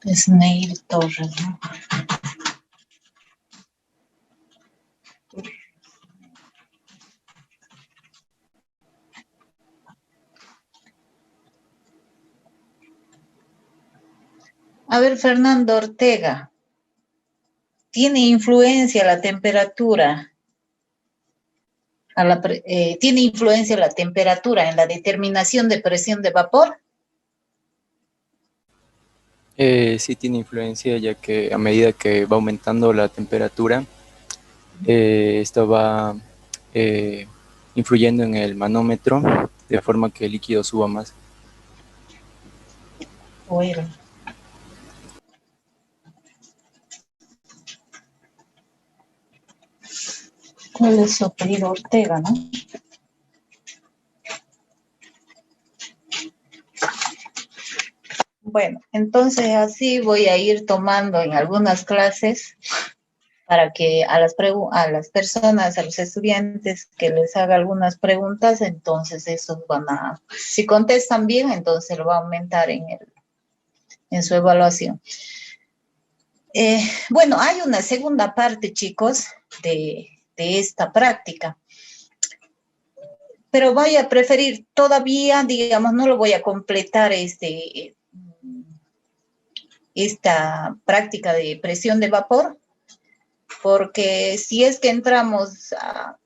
Es Neil Torres, ¿no? A ver, Fernando Ortega, ¿tiene influencia la temperatura? ¿Tiene influencia la temperatura en la determinación de presión de vapor? Sí tiene influencia, ya que a medida que va aumentando la temperatura, esto va influyendo en el manómetro de forma que el líquido suba más. Bueno. ¿Cuál es su apellido? Ortega, ¿no? Bueno, entonces así voy a ir tomando en algunas clases para que a las personas, a los estudiantes que les haga algunas preguntas, entonces esos si contestan bien, entonces lo va a aumentar en su evaluación. Bueno, hay una segunda parte, chicos, de esta práctica. Pero voy a preferir todavía, digamos, no lo voy a completar esta práctica de presión de vapor, porque si es que entramos a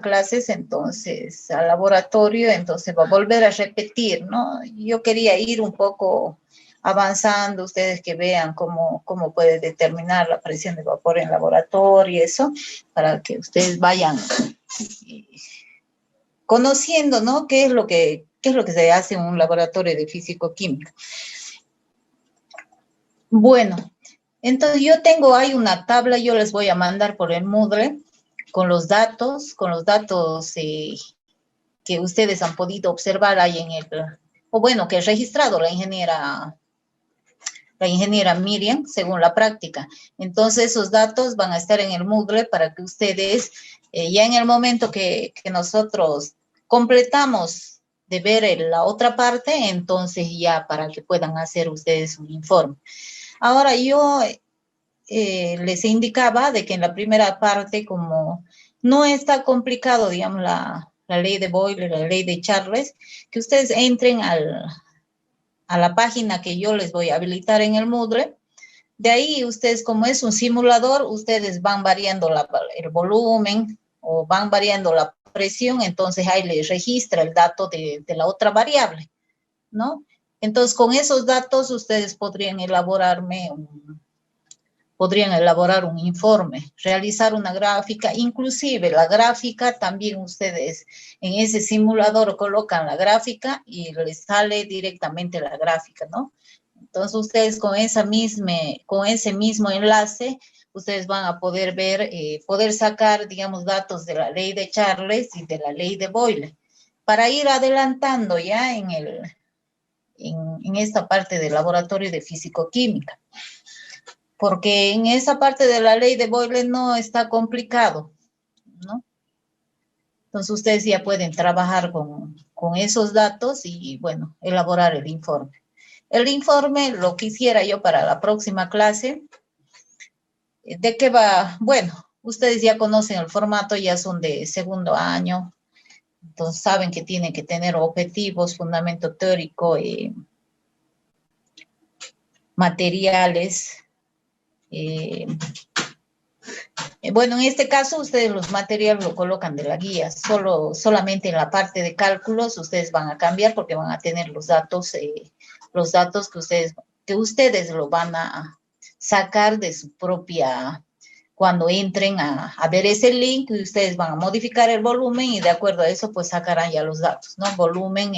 clases, entonces al laboratorio, entonces va a volver a repetir, ¿no? Yo quería ir un poco avanzando, ustedes que vean cómo puede determinar la presión de vapor en laboratorio y eso, para que ustedes vayan conociendo, ¿no? ¿Qué es lo que se hace en un laboratorio de físico-química? Bueno, entonces hay una tabla, yo les voy a mandar por el Moodle con los datos que ustedes han podido observar ahí que ha registrado la ingeniera Miriam según la práctica. Entonces esos datos van a estar en el Moodle para que ustedes ya en el momento que nosotros completamos de ver la otra parte, entonces ya para que puedan hacer ustedes un informe. Ahora yo les indicaba de que en la primera parte, como no está complicado, digamos, la ley de Boyle, la ley de Charles, que ustedes entren a la página que yo les voy a habilitar en el Moodle. De ahí ustedes, como es un simulador, ustedes van variando el volumen o van variando la presión, entonces ahí les registra el dato de la otra variable, ¿no? Entonces, con esos datos ustedes podrían elaborar un informe, realizar una gráfica, inclusive la gráfica también ustedes en ese simulador colocan la gráfica y les sale directamente la gráfica, ¿no? Entonces ustedes con ese mismo enlace, ustedes van a poder ver, poder sacar, digamos, datos de la ley de Charles y de la ley de Boyle, para ir adelantando ya en esta parte del laboratorio de físico-química. Porque en esa parte de la ley de Boyle no está complicado, ¿no? Entonces ustedes ya pueden trabajar con esos datos y, bueno, elaborar el informe. El informe lo quisiera yo para la próxima clase. ¿De qué va? Bueno, ustedes ya conocen el formato, ya son de segundo año, entonces saben que tienen que tener objetivos, fundamento teórico, materiales. Bueno, en este caso ustedes los materiales lo colocan de la guía, solamente en la parte de cálculos ustedes van a cambiar porque van a tener los datos que ustedes lo van a sacar de su propia, cuando entren a ver ese link, y ustedes van a modificar el volumen y de acuerdo a eso pues sacarán ya los datos, ¿no? Volumen,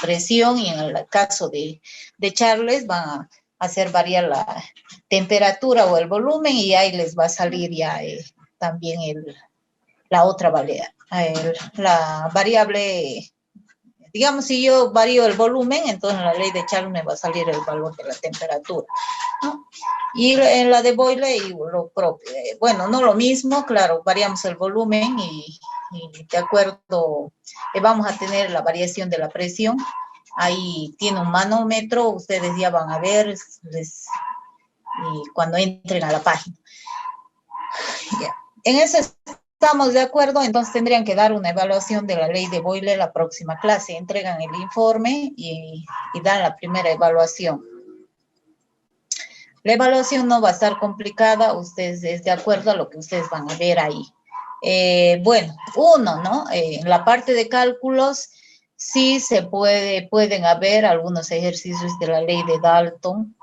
presión, y en el caso de Charles van a hacer variar la temperatura o el volumen y ahí les va a salir ya también la otra la variable. Digamos, si yo varío el volumen, entonces en la ley de Charles me va a salir el valor de la temperatura, ¿no? Y en la de Boyle lo propio. Bueno, no lo mismo, claro, variamos el volumen y de acuerdo, vamos a tener la variación de la presión. Ahí tiene un manómetro, ustedes ya van a ver cuando entren a la página. Ya. En ese estamos de acuerdo, entonces tendrían que dar una evaluación de la ley de Boyle la próxima clase. Entregan el informe y dan la primera evaluación. La evaluación no va a estar complicada, ustedes es de acuerdo a lo que ustedes van a ver ahí. Bueno, ¿no? En la parte de cálculos, sí pueden haber algunos ejercicios de la ley de Dalton.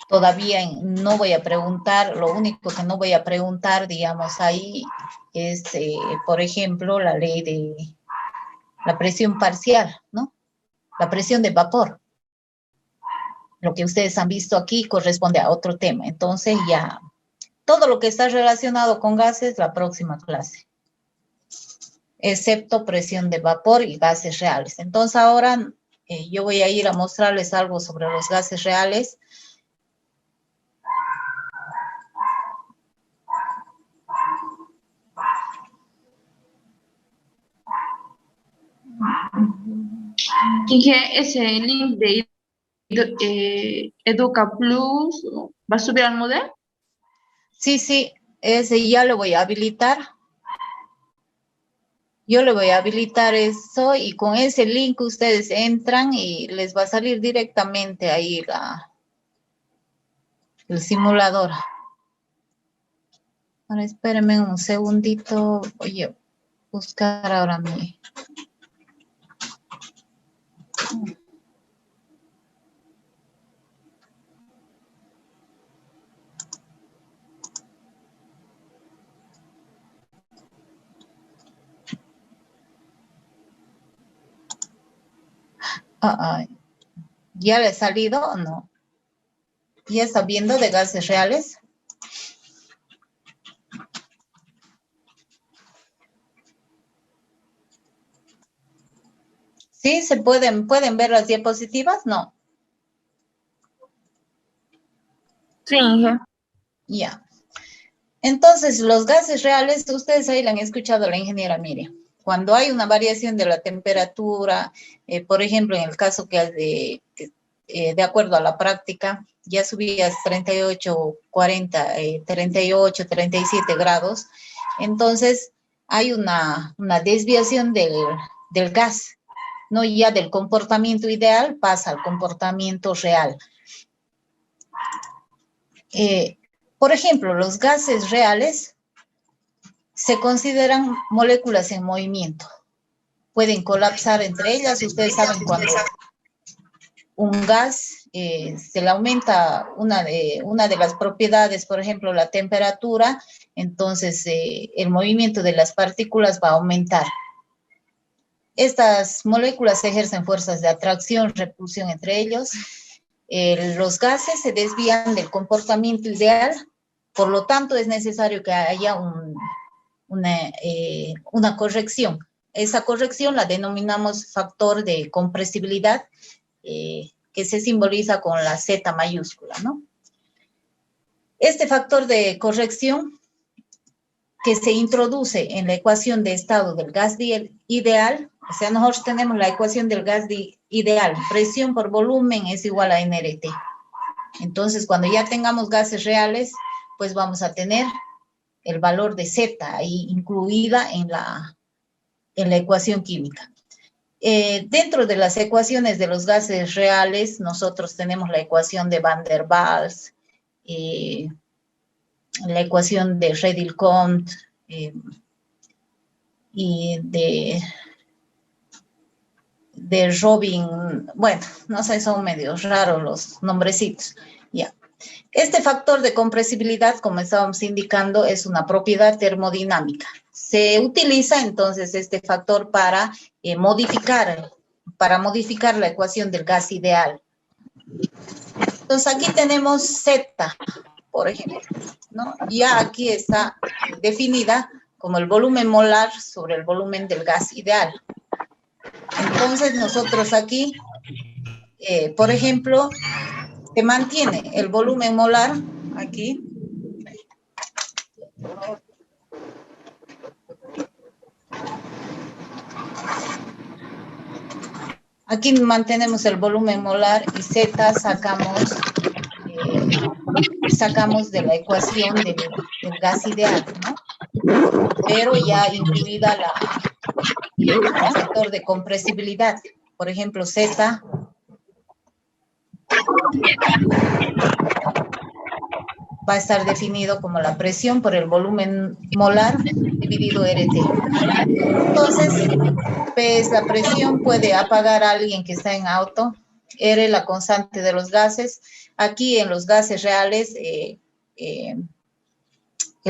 Todavía no voy a preguntar, lo único que no voy a preguntar, digamos, ahí es, por ejemplo, la ley de la presión parcial, ¿no? La presión de vapor. Lo que ustedes han visto aquí corresponde a otro tema. Entonces ya, todo lo que está relacionado con gases, la próxima clase. Excepto presión de vapor y gases reales. Entonces ahora yo voy a ir a mostrarles algo sobre los gases reales. Inge, ese link de Educa Plus, ¿va a subir al Moodle? Sí, ese ya lo voy a habilitar. Yo le voy a habilitar eso y con ese link ustedes entran y les va a salir directamente ahí el simulador. Ahora espérenme un segundito, voy a buscar ahora mi... ¿Ya le ha salido o no? ¿Ya está viendo de gases reales? ¿Sí? ¿Se pueden ver las diapositivas? No. Sí, Inge. Ya. Entonces, los gases reales, ustedes ahí la han escuchado a la ingeniera Miriam. Cuando hay una variación de la temperatura, por ejemplo, en el caso que de acuerdo a la práctica, ya subías 38, 40, 38, 37 grados, entonces hay una desviación del gas, no ya del comportamiento ideal pasa al comportamiento real. Por ejemplo, los gases reales se consideran moléculas en movimiento. pueden colapsar entre ellas. Ustedes saben cuando un gas se le aumenta una de las propiedades, por ejemplo, la temperatura, entonces el movimiento de las partículas va a aumentar. Estas moléculas ejercen fuerzas de atracción, repulsión entre ellos. Los gases se desvían del comportamiento ideal, por lo tanto es necesario que haya una corrección. Esa corrección la denominamos factor de compresibilidad, que se simboliza con la Z mayúscula, ¿no? Este factor de corrección que se introduce en la ecuación de estado del gas ideal, o sea, nosotros tenemos la ecuación del gas ideal, presión por volumen es igual a nRT. Entonces, cuando ya tengamos gases reales, pues vamos a tener el valor de Z ahí incluida en la ecuación química. Dentro de las ecuaciones de los gases reales, nosotros tenemos la ecuación de Van der Waals, la ecuación de Redil-Comte y de Robin, bueno, no sé, son medio raros los nombrecitos, ya. Este factor de compresibilidad, como estábamos indicando, es una propiedad termodinámica. Se utiliza entonces este factor para modificar la ecuación del gas ideal. Entonces aquí tenemos Z, por ejemplo, ¿no? Ya aquí está definida como el volumen molar sobre el volumen del gas ideal. Entonces nosotros aquí, por ejemplo, se mantiene el volumen molar aquí. Aquí mantenemos el volumen molar y Z sacamos de la ecuación del gas ideal, ¿no? Pero ya incluida el factor de compresibilidad. Por ejemplo, Z va a estar definido como la presión por el volumen molar dividido RT. Entonces, pues la presión puede apagar a alguien que está en auto. R, la constante de los gases. Aquí en los gases reales, el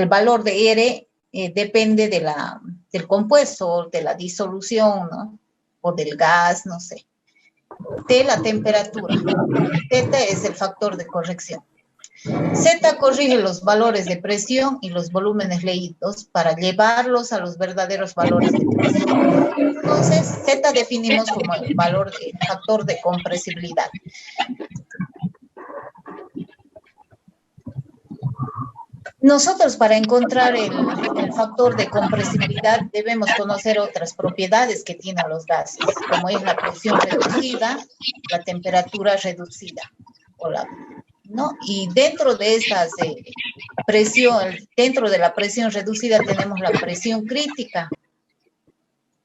valor de R depende del compuesto, de la disolución, ¿no? O del gas, no sé. T, la temperatura. Z es el factor de corrección. Z corrige los valores de presión y los volúmenes leídos para llevarlos a los verdaderos valores de presión. Entonces, Z definimos como el valor del factor de compresibilidad. Nosotros, para encontrar el factor de compresibilidad, debemos conocer otras propiedades que tienen los gases, como es la presión reducida, la temperatura reducida, ¿no? Y dentro de estas dentro de la presión reducida tenemos la presión crítica,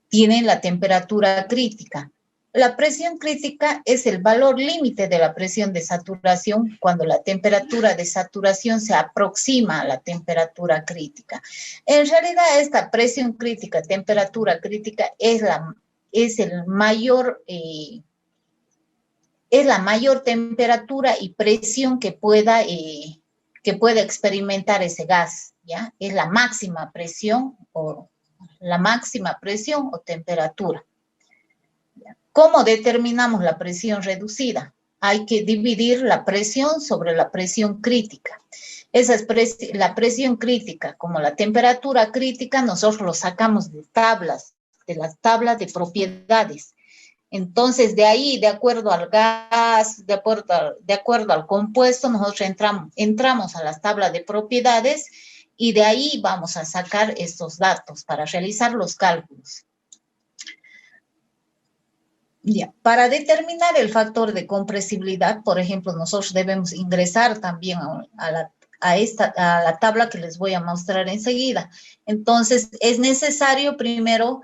tienen la temperatura crítica. La presión crítica es el valor límite de la presión de saturación cuando la temperatura de saturación se aproxima a la temperatura crítica. En realidad, esta presión crítica, temperatura crítica, es la mayor temperatura y presión que pueda experimentar ese gas, ¿ya? Es la máxima presión o temperatura. ¿Cómo determinamos la presión reducida? Hay que dividir la presión sobre la presión crítica. Esa es la presión crítica, como la temperatura crítica, nosotros lo sacamos de las tablas de propiedades. Entonces, de ahí, de acuerdo al gas, de acuerdo al compuesto, nosotros entramos a las tablas de propiedades y de ahí vamos a sacar estos datos para realizar los cálculos. Ya. Para determinar el factor de compresibilidad, por ejemplo, nosotros debemos ingresar también a la tabla que les voy a mostrar enseguida. Entonces, es necesario primero,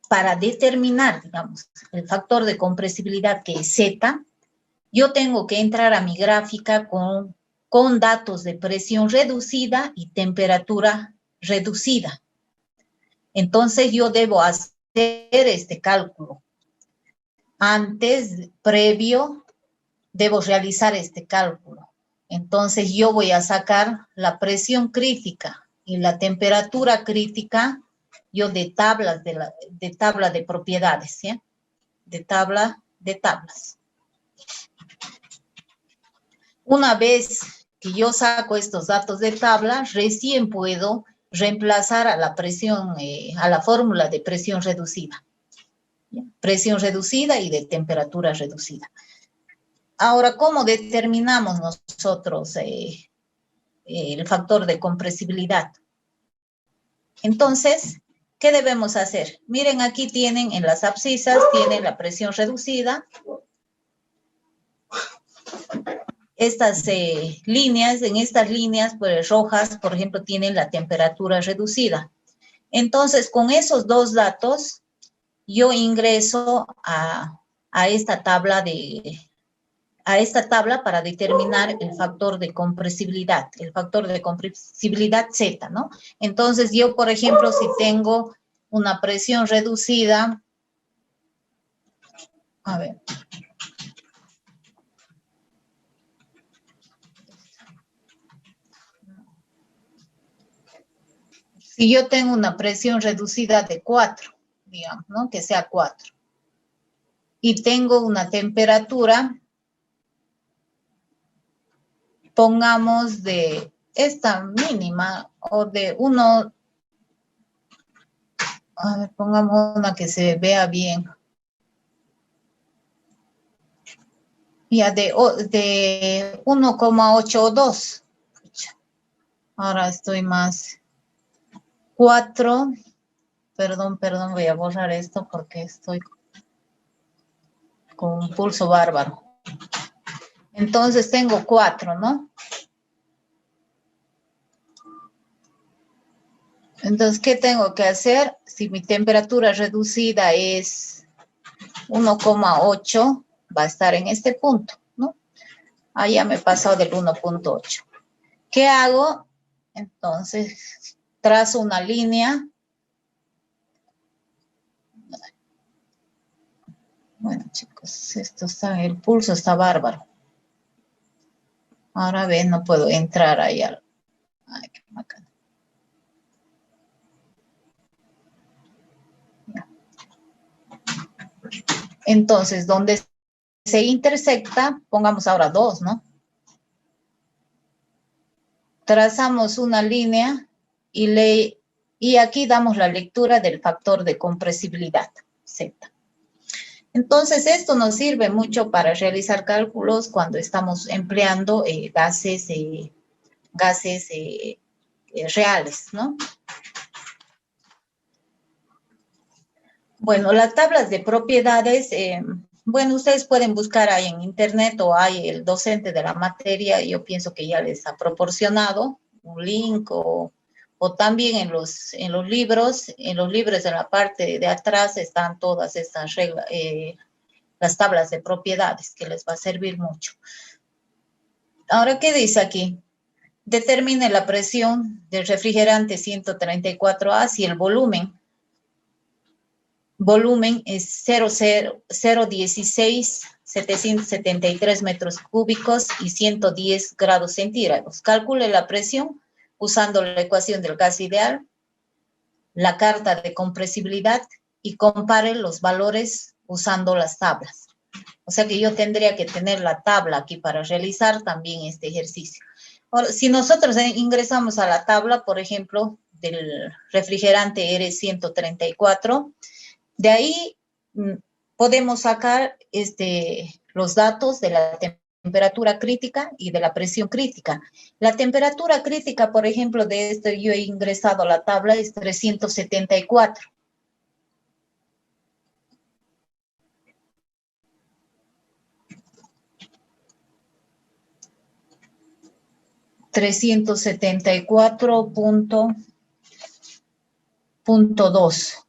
para determinar, digamos, el factor de compresibilidad, que es Z, yo tengo que entrar a mi gráfica con datos de presión reducida y temperatura reducida. Entonces, yo debo hacer este cálculo. Antes, previo, debo realizar este cálculo. Entonces, yo voy a sacar la presión crítica y la temperatura crítica, yo de tabla de propiedades, ¿sí? De tablas. Una vez que yo saco estos datos de tabla, recién puedo reemplazar a la presión, a la fórmula de presión reducida. Presión reducida y de temperatura reducida. Ahora, ¿cómo determinamos nosotros el factor de compresibilidad? Entonces, ¿qué debemos hacer? Miren, aquí tienen en las abscisas, tienen la presión reducida. Estas líneas, en estas líneas pues, rojas, por ejemplo, tienen la temperatura reducida. Entonces, con esos dos datos, yo ingreso a esta tabla para determinar el factor de compresibilidad, Z, ¿no? Entonces, yo, por ejemplo, si tengo una presión reducida, a ver, si yo tengo una presión reducida de 4, digamos, ¿no? Que sea 4, y tengo una temperatura, pongamos de esta mínima o de 1, a ver, pongamos una que se vea bien. Ya de 1,82. Ahora estoy más. 4. Perdón, voy a borrar esto porque estoy con un pulso bárbaro. Entonces tengo 4, ¿no? Entonces, ¿qué tengo que hacer? Si mi temperatura reducida es 1,8, va a estar en este punto, ¿no? Ya me he pasado del 1,8. ¿Qué hago? Entonces, trazo una línea. Bueno, chicos, el pulso está bárbaro. Ahora ven, no puedo entrar ahí al... Ay, qué bacán. Entonces, donde se intersecta, pongamos ahora 2, ¿no? Trazamos una línea y aquí damos la lectura del factor de compresibilidad, Z. Entonces, esto nos sirve mucho para realizar cálculos cuando estamos empleando gases reales, ¿no? Bueno, las tablas de propiedades, bueno, ustedes pueden buscar ahí en internet o hay el docente de la materia, yo pienso que ya les ha proporcionado un link o también en los libros, en la parte de atrás están todas estas reglas, las tablas de propiedades que les va a servir mucho. Ahora, ¿qué dice aquí? Determine la presión del refrigerante 134A si el volumen es 0,16,773 metros cúbicos y 110 grados centígrados. Calcule la presión usando la ecuación del gas ideal, la carta de compresibilidad y compare los valores usando las tablas. O sea que yo tendría que tener la tabla aquí para realizar también este ejercicio. Ahora, si nosotros ingresamos a la tabla, por ejemplo, del refrigerante R134, de ahí podemos sacar los datos de la temperatura crítica y de la presión crítica. La temperatura crítica, por ejemplo, de esto yo he ingresado a la tabla, es 374. .2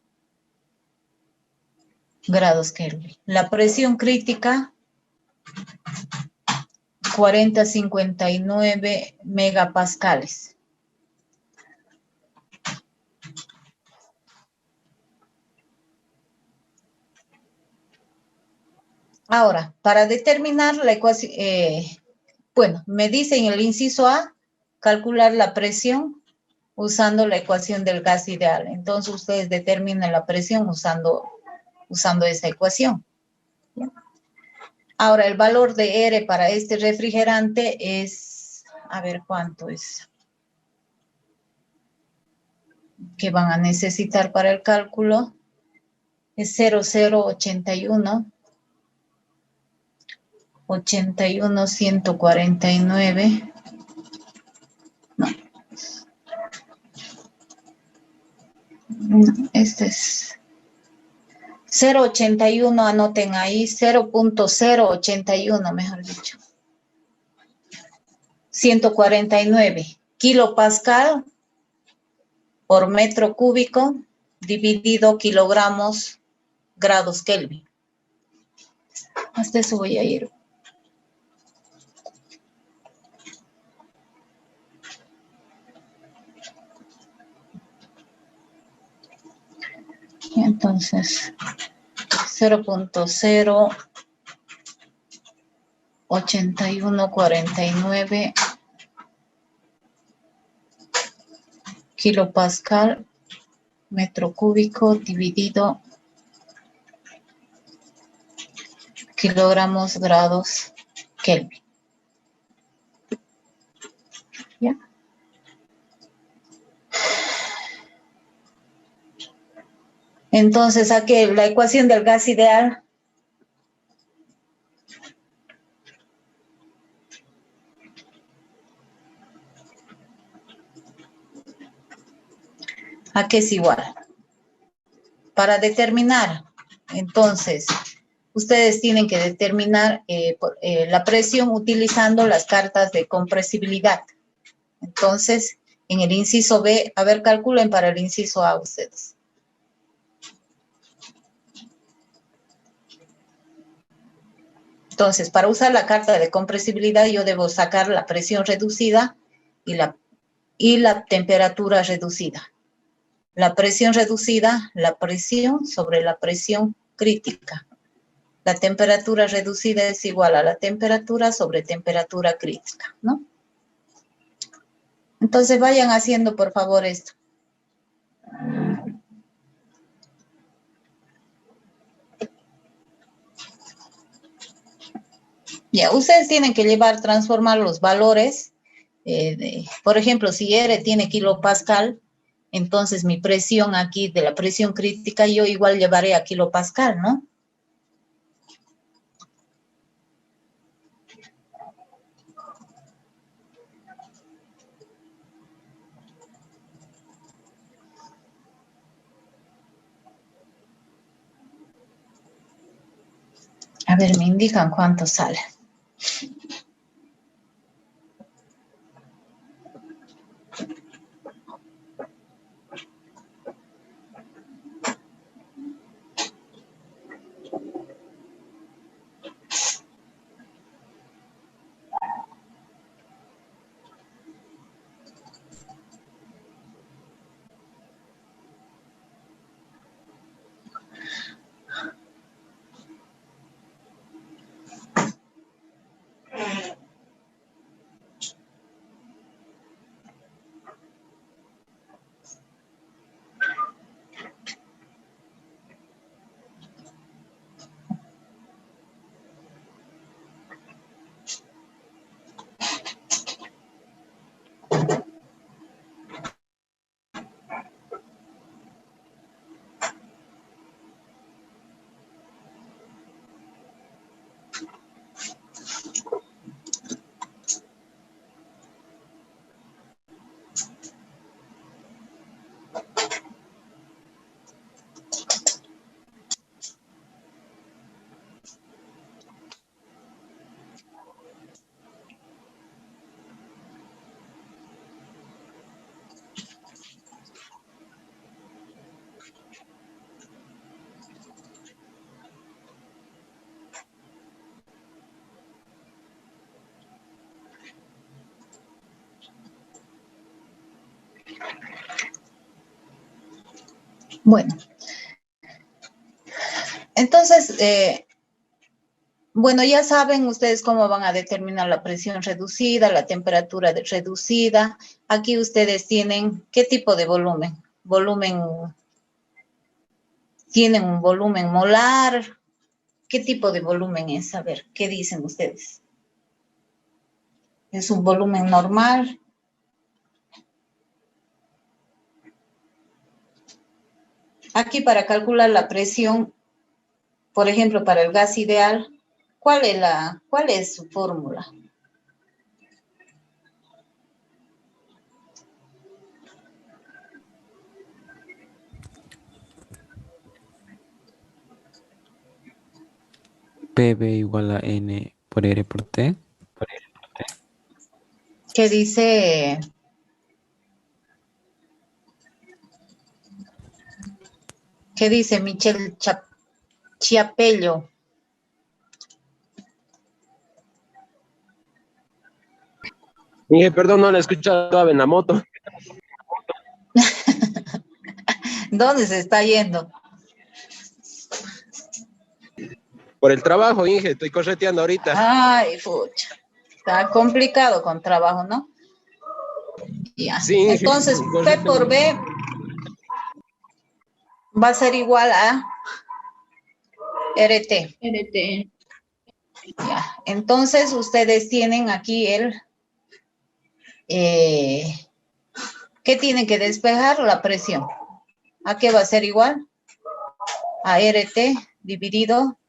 grados Kelvin. La presión crítica, 40,59 megapascales. Ahora, para determinar la ecuación, bueno, me dice en el inciso A, calcular la presión usando la ecuación del gas ideal. Entonces, ustedes determinan la presión usando esa ecuación. ¿Ya? Ahora, el valor de R para este refrigerante es, a ver cuánto es, que van a necesitar para el cálculo, es 0,081, 81,149, no, este es 0,81, anoten ahí, 0,081, mejor dicho. 149 kilopascal por metro cúbico dividido kilogramos grados Kelvin. Hasta eso voy a ir. Entonces, 0,08149 kilopascal metro cúbico dividido kilogramos grados Kelvin. ¿Ya? Entonces, aquí la ecuación del gas ideal ¿a qué es igual? Para determinar, entonces, ustedes tienen que determinar la presión utilizando las cartas de compresibilidad. Entonces, en el inciso B, a ver, calculen para el inciso A ustedes. Entonces, para usar la carta de compresibilidad, yo debo sacar la presión reducida y la temperatura reducida. La presión reducida, la presión sobre la presión crítica. La temperatura reducida es igual a la temperatura sobre temperatura crítica, ¿no? Entonces, vayan haciendo, por favor, esto. Ya, ustedes tienen que transformar los valores. Por ejemplo, si R tiene kilopascal, entonces mi presión aquí de la presión crítica yo igual llevaré a kilopascal, ¿no? A ver, me indican cuánto sale. Bueno, entonces, Bueno, ya saben ustedes cómo van a determinar la presión reducida, la temperatura reducida. Aquí ustedes tienen qué tipo de volumen. Tienen un volumen molar. ¿Qué tipo de volumen es? A ver, ¿qué dicen ustedes? ¿Es un volumen normal? Aquí para calcular la presión, por ejemplo, para el gas ideal, ¿cuál es su fórmula? PB igual a N por R por T. ¿Qué dice? ¿Qué dice Michelle Chiapello? Inge, perdón, no la he escuchado, estaba en la moto. ¿Dónde se está yendo? Por el trabajo, Inge, estoy correteando ahorita. Ay, pucha. Está complicado con trabajo, ¿no? Ya. Sí, Inge, Entonces, P correteando. por B va a ser igual a RT. RT. Ya. Entonces, ustedes tienen aquí ¿qué tienen que despejar? La presión. ¿A qué va a ser igual? A RT dividido.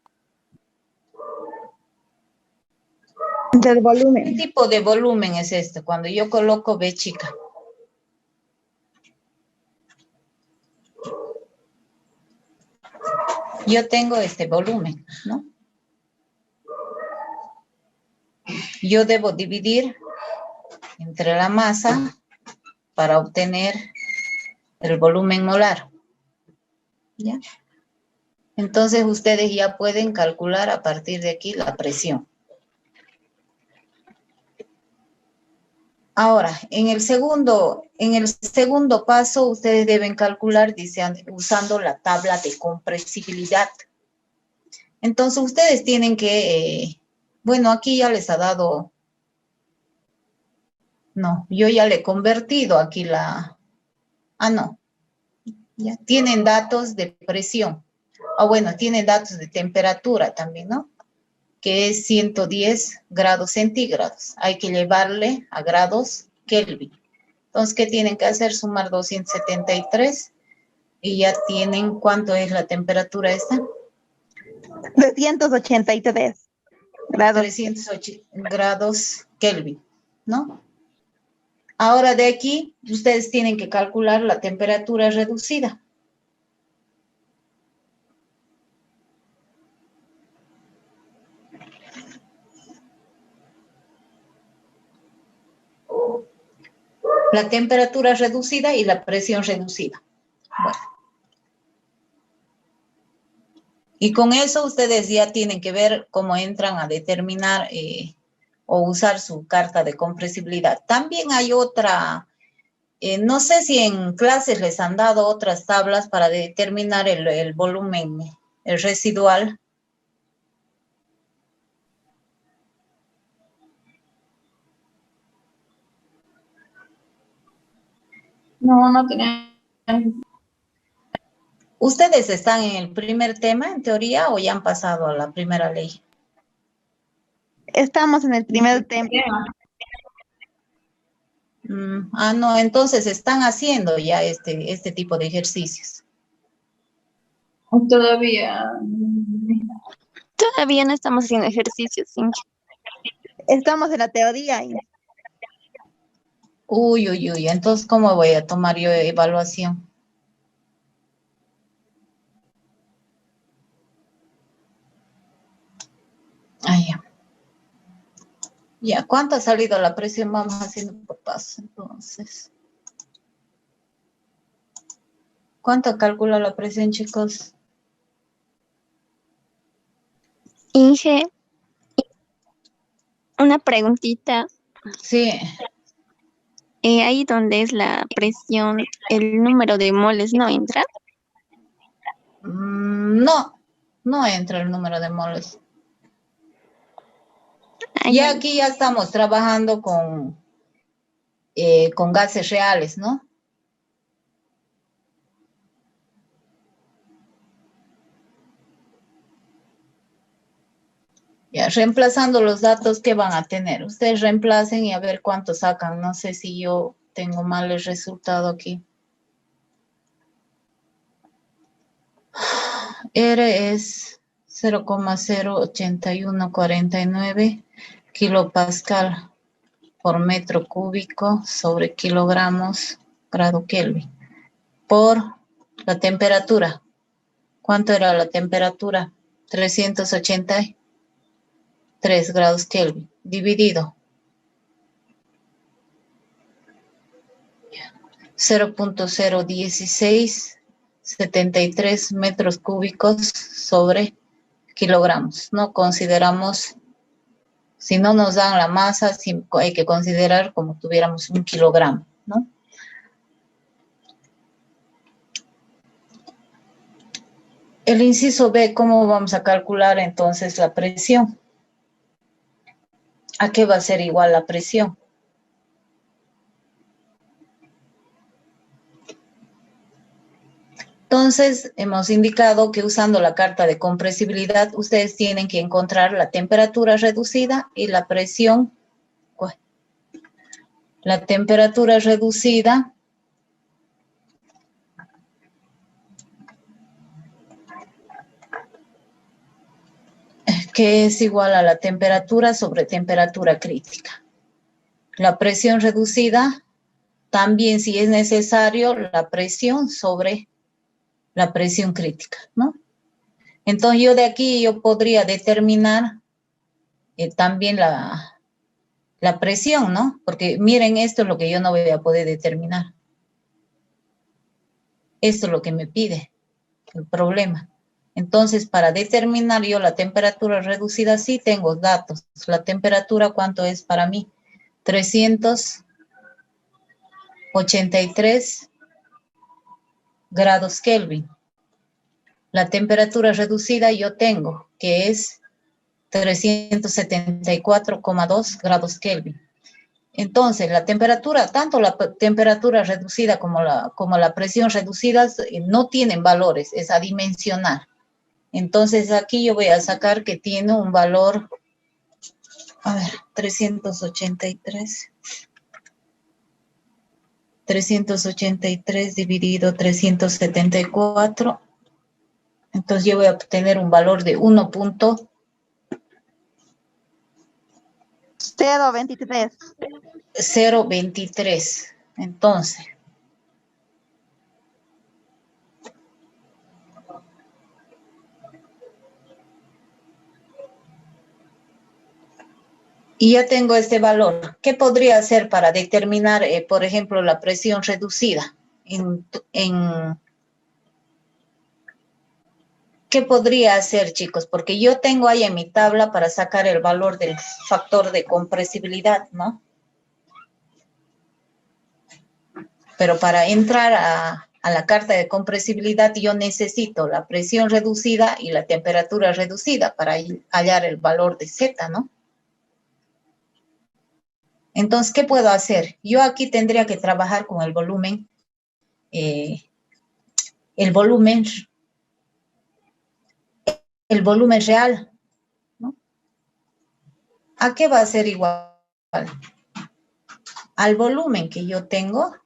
Del ¿Qué volumen. tipo de volumen es este? Cuando yo coloco B chica. Yo tengo este volumen, ¿no? Yo debo dividir entre la masa para obtener el volumen molar. ¿Ya? Entonces ustedes ya pueden calcular a partir de aquí la presión. Ahora, en el segundo paso, ustedes deben calcular, dice, usando la tabla de compresibilidad. Entonces, ustedes tienen que, bueno, aquí ya les ha dado, no, yo ya le he convertido aquí no, ya tienen datos de presión. Bueno, tienen datos de temperatura también, ¿no? Que es 110 grados centígrados. Hay que llevarle a grados Kelvin. Entonces, ¿qué tienen que hacer? Sumar 273 y ya tienen, ¿cuánto es la temperatura esta? 383 grados. 308 grados Kelvin, ¿no? Ahora de aquí, ustedes tienen que calcular la temperatura reducida. La temperatura reducida y la presión reducida. Bueno. Y con eso ustedes ya tienen que ver cómo entran a determinar o usar su carta de compresibilidad. También hay otra, no sé si en clases les han dado otras tablas para determinar el volumen, el residual. No, no tenemos. ¿Ustedes están en el primer tema, en teoría, o ya han pasado a la primera ley? Estamos en el primer tema. No, entonces están haciendo ya este tipo de ejercicios. Todavía. Todavía no estamos haciendo ejercicios, Inge. Estamos en la teoría. Uy, entonces, ¿cómo voy a tomar yo evaluación? Ya. Ya, ¿cuánto ha salido la presión? Vamos haciendo por paso, entonces. ¿Cuánto calcula la presión, chicos? Inge, una preguntita. Sí. Ahí donde es la presión, el número de moles no entra. No entra el número de moles. Ay, Y ay. aquí ya estamos trabajando con gases reales, ¿no? Ya, reemplazando los datos que van a tener. Ustedes reemplacen y a ver cuánto sacan. No sé si yo tengo mal el resultado aquí. R es 0,08149 kilopascal por metro cúbico sobre kilogramos grado Kelvin. Por la temperatura. ¿Cuánto era la temperatura? 383 grados Kelvin. Dividido 0.01673 metros cúbicos sobre kilogramos. No consideramos, si no nos dan la masa, hay que considerar como tuviéramos 1 kilogramo, ¿no? El inciso B, ¿cómo vamos a calcular entonces la presión? ¿A qué va a ser igual la presión? Entonces, hemos indicado que usando la carta de compresibilidad, ustedes tienen que encontrar la temperatura reducida y la presión. La temperatura reducida que es igual a la temperatura sobre temperatura crítica. La presión reducida, también si es necesario, la presión sobre la presión crítica, ¿no? Entonces yo de aquí yo podría determinar también la presión, ¿no? Porque miren, esto es lo que yo no voy a poder determinar. Esto es lo que me pide el problema. Entonces, para determinar yo la temperatura reducida, sí tengo datos. La temperatura, ¿cuánto es para mí? 383 grados Kelvin. La temperatura reducida yo tengo, que es 374,2 grados Kelvin. Entonces, la temperatura, tanto la temperatura reducida como la presión reducida no tienen valores, es adimensional. Entonces, aquí yo voy a sacar que tiene un valor, a ver, 383 dividido 374. Entonces, yo voy a obtener un valor de 0,23. 0,23. Entonces, y ya tengo este valor. ¿Qué podría hacer para determinar, por ejemplo, la presión reducida? ¿Qué podría hacer, chicos? Porque yo tengo ahí en mi tabla para sacar el valor del factor de compresibilidad, ¿no? Pero para entrar a la carta de compresibilidad yo necesito la presión reducida y la temperatura reducida para hallar el valor de Z, ¿no? Entonces, ¿qué puedo hacer? Yo aquí tendría que trabajar con el volumen real, ¿no? ¿A qué va a ser igual? Al volumen que yo tengo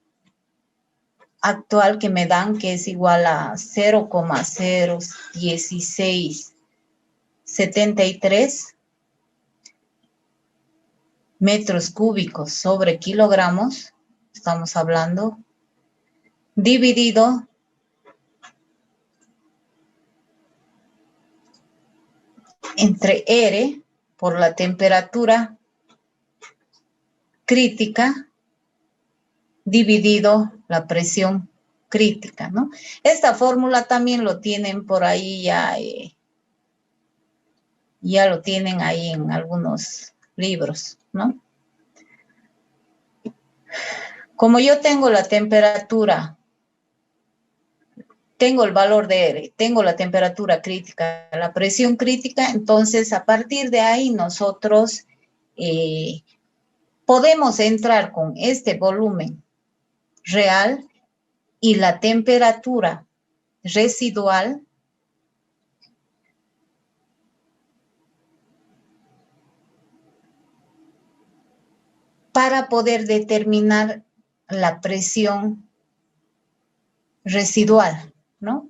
actual que me dan, que es igual a 0,01673 metros cúbicos sobre kilogramos, estamos hablando, dividido entre R por la temperatura crítica dividido la presión crítica, ¿no? Esta fórmula también lo tienen por ahí ya lo tienen ahí en algunos libros, ¿no? Como yo tengo la temperatura, tengo el valor de R, tengo la temperatura crítica, la presión crítica, entonces a partir de ahí nosotros podemos entrar con este volumen real y la temperatura residual para poder determinar la presión residual, ¿no?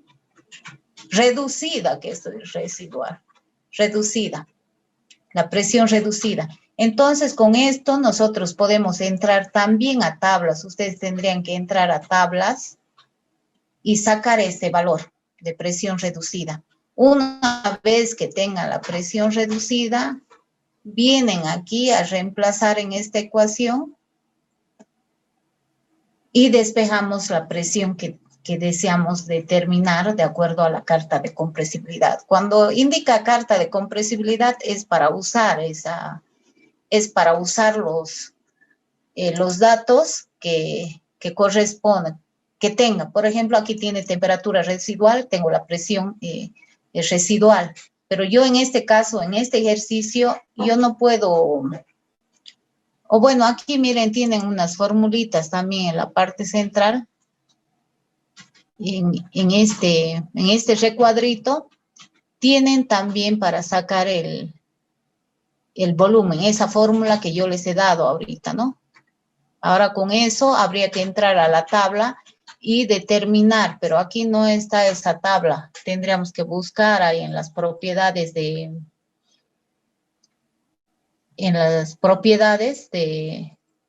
Reducida, que esto es residual, reducida, la presión reducida. Entonces, con esto nosotros podemos entrar también a tablas. Ustedes tendrían que entrar a tablas y sacar este valor de presión reducida. Una vez que tengan la presión reducida, vienen aquí a reemplazar en esta ecuación y despejamos la presión que deseamos determinar de acuerdo a la carta de compresibilidad. Cuando indica carta de compresibilidad es para usar los datos que corresponden, que tenga. Por ejemplo, aquí tiene temperatura residual, tengo la presión residual. Pero yo en este caso, en este ejercicio, yo no puedo, o bueno, aquí miren, tienen unas formulitas también en la parte central, en este recuadrito, tienen también para sacar el volumen, esa fórmula que yo les he dado ahorita, ¿no? Ahora con eso habría que entrar a la tabla y determinar, pero aquí no está esa tabla. Tendríamos que buscar ahí en las propiedades en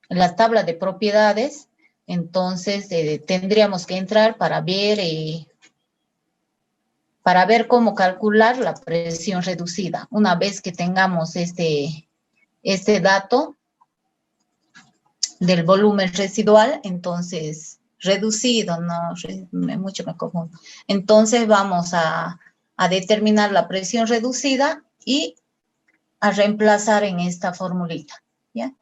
la tabla de propiedades. Entonces tendríamos que entrar para ver cómo calcular la presión reducida. Una vez que tengamos este dato del volumen residual, entonces reducido, no, mucho me confundo. Entonces vamos a determinar la presión reducida y a reemplazar en esta formulita, ¿ya?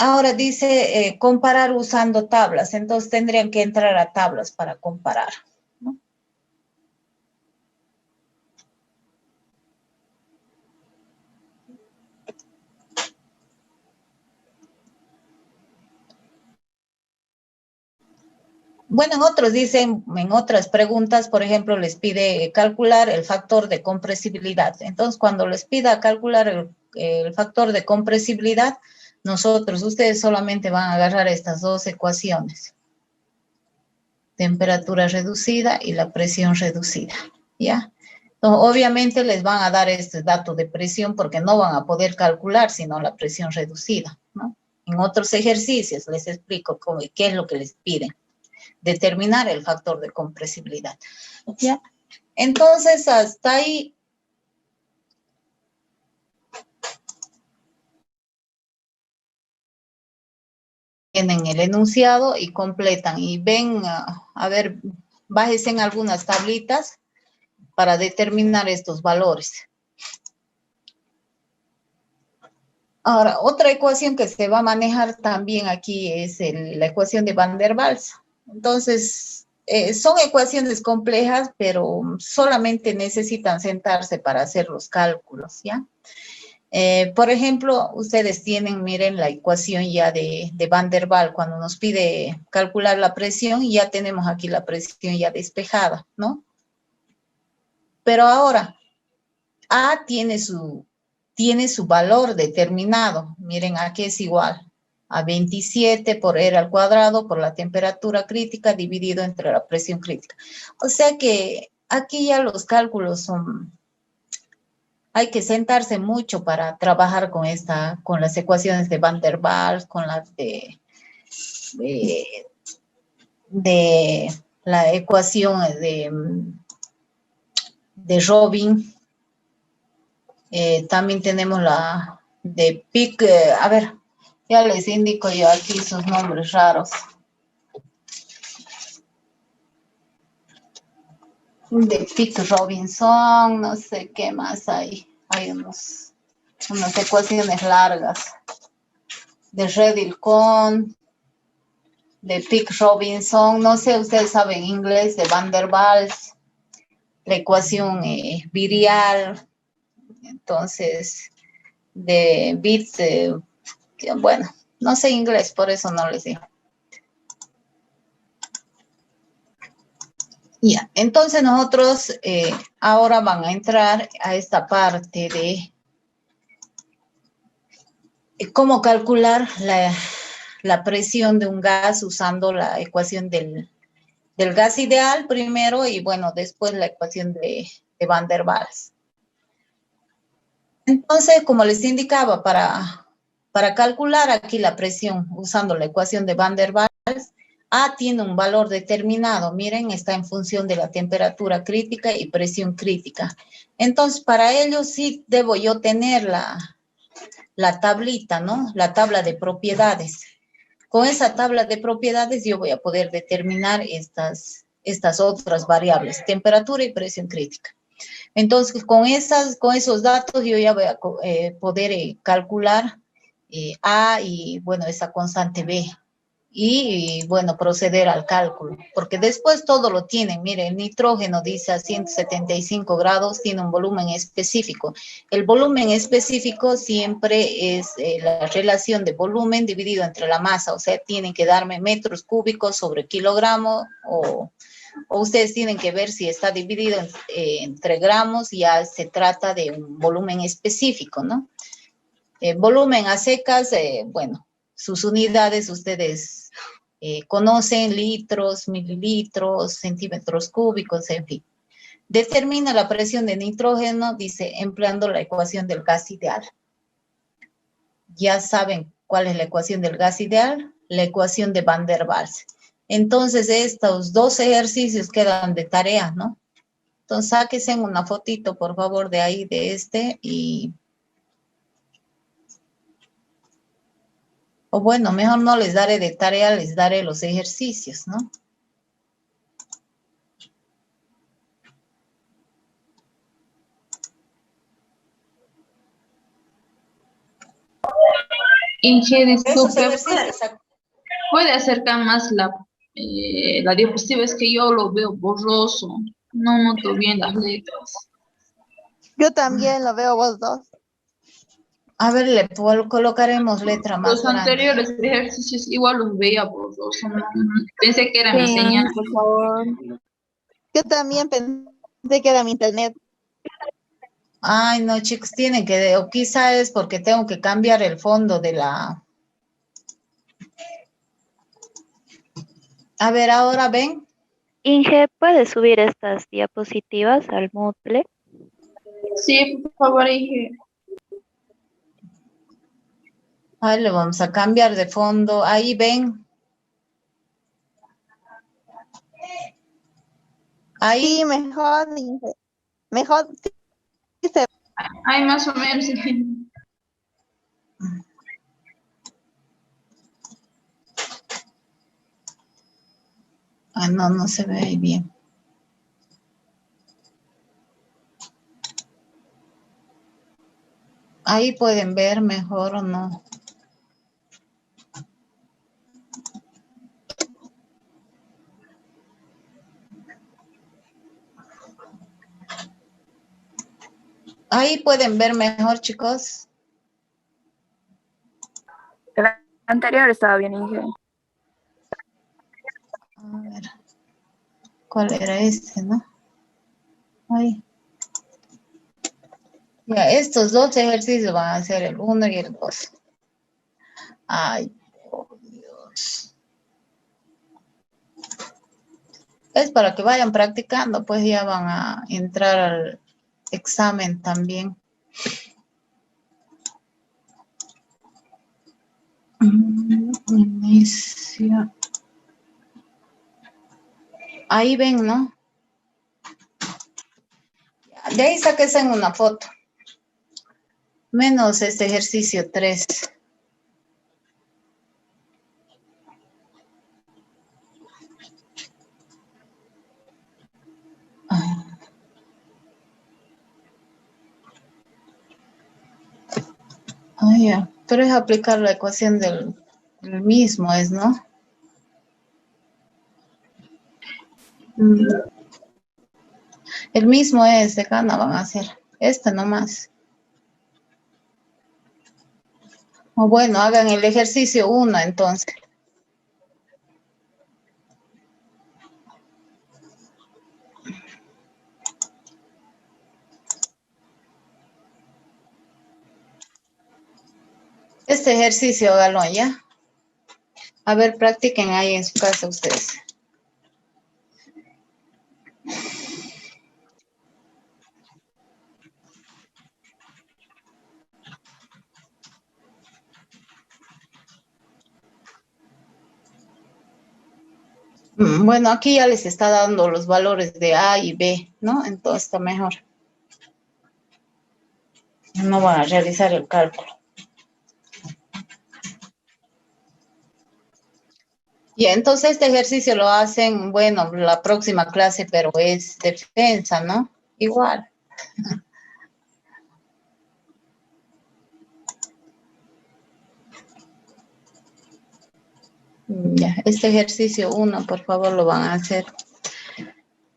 Ahora dice comparar usando tablas, entonces tendrían que entrar a tablas para comparar, ¿no? Bueno, en otros dicen, en otras preguntas, por ejemplo, les pide calcular el factor de compresibilidad. Entonces, cuando les pida calcular el factor de compresibilidad, ustedes solamente van a agarrar estas dos ecuaciones. Temperatura reducida y la presión reducida, ¿ya? Entonces, obviamente les van a dar este dato de presión porque no van a poder calcular sino la presión reducida, ¿no? En otros ejercicios les explico qué es lo que les piden. Determinar el factor de compresibilidad, ¿ya? Entonces, hasta ahí tienen el enunciado y completan y ven, a ver, bájense en algunas tablitas para determinar estos valores. Ahora, otra ecuación que se va a manejar también aquí es la ecuación de Van der Waals. Entonces, son ecuaciones complejas, pero solamente necesitan sentarse para hacer los cálculos, ¿ya? Por ejemplo, ustedes tienen, miren, la ecuación ya de Van der Waals, cuando nos pide calcular la presión, ya tenemos aquí la presión ya despejada, ¿no? Pero ahora, A tiene su valor determinado. Miren, aquí es igual a 27 por R al cuadrado por la temperatura crítica dividido entre la presión crítica. O sea que aquí ya los cálculos hay que sentarse mucho para trabajar con las ecuaciones de Van der Waals, con las de la ecuación de Robin. También tenemos la de Pick, a ver, ya les indico yo aquí sus nombres raros. De Pick Robinson, no sé qué más hay. Hay unas ecuaciones largas. De Redil-Kohn, de Pick Robinson, no sé, ustedes saben inglés, de Van der Waals. la ecuación virial, entonces, de bits, bueno, no sé inglés, por eso no les digo. Ya, entonces nosotros ahora van a entrar a esta parte de cómo calcular la presión de un gas usando la ecuación del gas ideal primero y bueno, después la ecuación de Van der Waals. Entonces, como les indicaba, para calcular aquí la presión usando la ecuación de Van der Waals, A tiene un valor determinado, miren, está en función de la temperatura crítica y presión crítica. Entonces, para ello sí debo yo tener la tablita, ¿no? La tabla de propiedades. Con esa tabla de propiedades yo voy a poder determinar estas otras variables, temperatura y presión crítica. Entonces, con esos datos yo ya voy a poder calcular A y, bueno, esa constante B. Y, bueno, proceder al cálculo, porque después todo lo tienen. Mire, el nitrógeno dice a 175 grados, tiene un volumen específico. El volumen específico siempre es la relación de volumen dividido entre la masa, o sea, tienen que darme metros cúbicos sobre kilogramo, o ustedes tienen que ver si está dividido entre gramos, ya se trata de un volumen específico, ¿no? Volumen a secas, bueno, sus unidades ustedes conocen, litros, mililitros, centímetros cúbicos, en fin. Determina la presión de nitrógeno, dice, empleando la ecuación del gas ideal. Ya saben cuál es la ecuación del gas ideal, la ecuación de Van der Waals. Entonces, estos dos ejercicios quedan de tarea, ¿no? Entonces, sáquense una fotito, por favor, de ahí, de este, y... O bueno, mejor no les daré de tarea, les daré los ejercicios, ¿no? Inge, Esos disculpe, ejercicios, ¿puede acercar más la diapositiva? Es que yo lo veo borroso, no noto bien las letras. Yo también lo veo vos dos. a ver, le colocaremos letra más Los grande. anteriores ejercicios igual los veía borroso, pensé que era mi Sí, señal. por favor. Yo también pensé que era mi internet. Ay, no, chicos, tienen que, o quizá es porque tengo que cambiar el fondo de la... A ver, ahora ven. Inge, ¿puedes subir estas diapositivas al Moodle? Sí, por favor, Inge. Ahí le vamos a cambiar de fondo. Ahí ven. Ahí. Sí, mejor, Inge. Mejor. Sí, Ay, más o menos. Ah, no, no se ve ahí bien. Ahí pueden ver mejor o no. Ahí pueden ver mejor, chicos. El anterior estaba bien, Inge. A ver. ¿Cuál era este, no? Ahí. Ya, estos dos ejercicios van a ser el 1 y el 2. Ay, por Dios. Es para que vayan practicando, pues ya van a entrar al examen también. Inicia. Ahí ven, ¿no? De ahí sáquense una foto. Menos este ejercicio 3. Ah, ya. Pero es aplicar la ecuación del mismo, ¿es, no? El mismo es de Gana, van a hacer. Este nomás. O bueno, hagan el ejercicio 1 entonces. Este ejercicio háganlo ya. A ver, practiquen ahí en su casa ustedes. Bueno, aquí ya les está dando los valores de A y B, ¿no? Entonces está mejor. No van a realizar el cálculo. Y entonces este ejercicio lo hacen, bueno, la próxima clase, pero es defensa, ¿no? Igual. Ya, este ejercicio 1, por favor, lo van a hacer.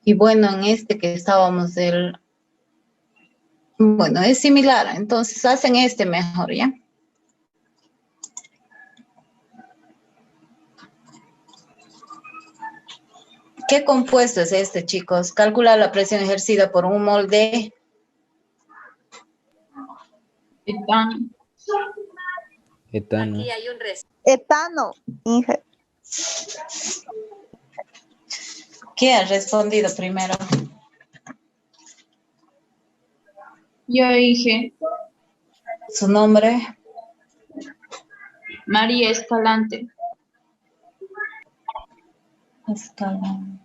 Y bueno, en este que estábamos del... Bueno, es similar, entonces hacen este mejor, ¿ya? ¿Qué compuesto es este, chicos? Calcula la presión ejercida por un mol de... Etano. Etano. Etano, Inge. ¿Quién ha respondido primero? Yo dije, ¿Su nombre? María Escalante. Escalante.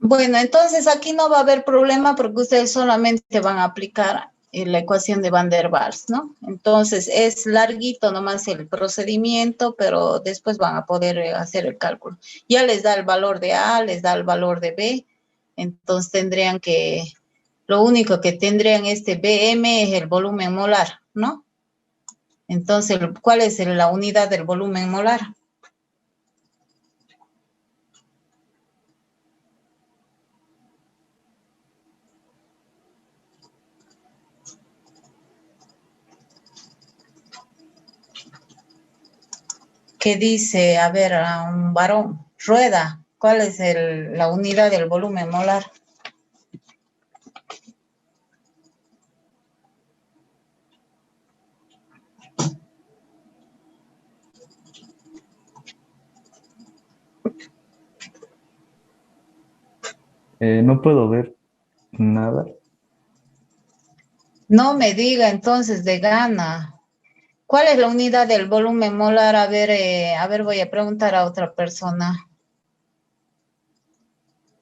Bueno, entonces aquí no va a haber problema porque ustedes solamente van a aplicar la ecuación de Van der Waals, ¿no? Entonces es larguito nomás el procedimiento, pero después van a poder hacer el cálculo. Ya les da el valor de A, les da el valor de B, entonces tendrían que, lo único que tendrían este BM es el volumen molar, ¿no? Entonces, ¿cuál es la unidad del volumen molar? ¿Qué dice? A ver, a un varón. Rueda. ¿Cuál es la unidad del volumen molar? No puedo ver nada. No me diga entonces de Gana. ¿Cuál es la unidad del volumen molar? A ver, voy a preguntar a otra persona.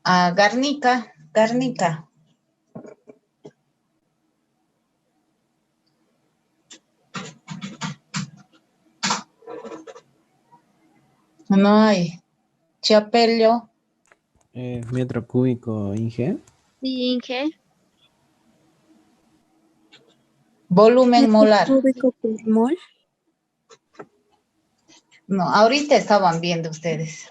A Garnica. Garnica. No hay. Chapello. Metro cúbico, Inge. Sí, Inge. Volumen Metro molar. cúbico por mol. No, ahorita estaban viendo ustedes.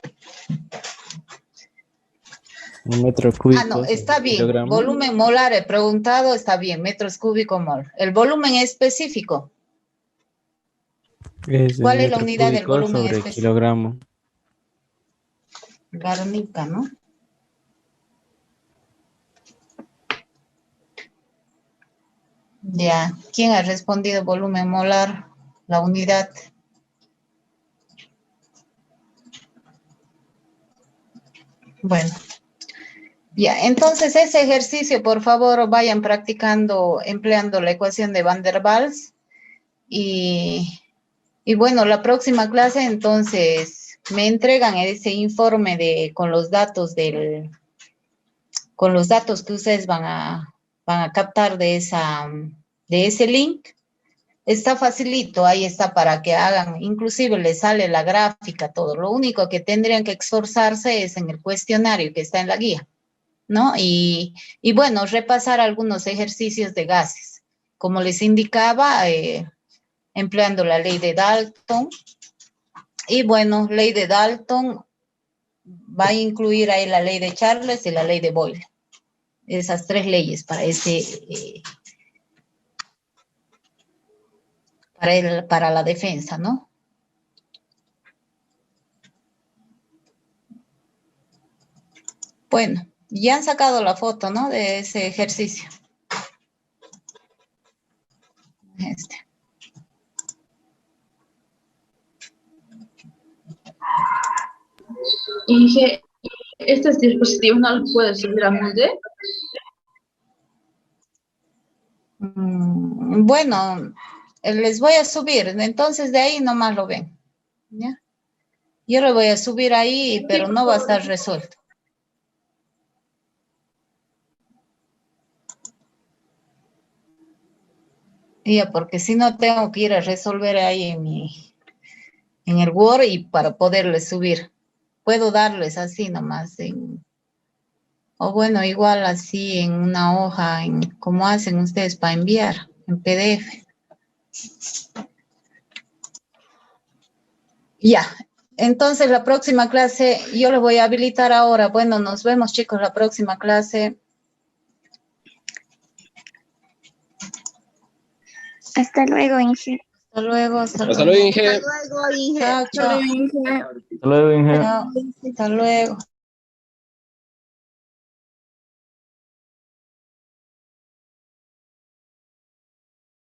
Un metro cúbico. No, está bien. Kilogramo. Volumen molar, he preguntado, está bien. Metros cúbicos mol. El volumen específico. Es el ¿Cuál es la metro unidad del cúbico volumen sobre específico? kilogramo. Garnica, ¿no? Ya. ¿Quién ha respondido volumen molar? La unidad. Bueno. Ya, entonces ese ejercicio, por favor, vayan practicando, empleando la ecuación de Van der Waals. Y bueno, la próxima clase, entonces, me entregan ese informe con los datos con los datos que ustedes van a captar de ese link. Está facilito, ahí está para que hagan, inclusive les sale la gráfica, todo. Lo único que tendrían que esforzarse es en el cuestionario que está en la guía, ¿no? Y bueno, repasar algunos ejercicios de gases. Como les indicaba, empleando la ley de Dalton. Y bueno, ley de Dalton va a incluir ahí la ley de Charles y la ley de Boyle. Esas 3 leyes para para la defensa, ¿no? Bueno, ya han sacado la foto, ¿no? De ese ejercicio. Inge, ¿estos dispositivos no los puedes subir a Moodle? Bueno, les voy a subir, entonces de ahí nomás lo ven, ¿ya? Yo lo voy a subir ahí, pero no va a estar resuelto. Ya, porque si no tengo que ir a resolver ahí en el Word y para poderles subir. Puedo darles así nomás, o bueno, igual así en una hoja, como hacen ustedes para enviar, en PDF. Ya, entonces la próxima clase, yo les voy a habilitar ahora. Bueno, nos vemos chicos la próxima clase. Hasta luego, Inge. Hasta luego, Hasta luego, Inge. Hasta luego, Inge. Chao, chao. Hasta luego, Inge. Chao, hasta luego.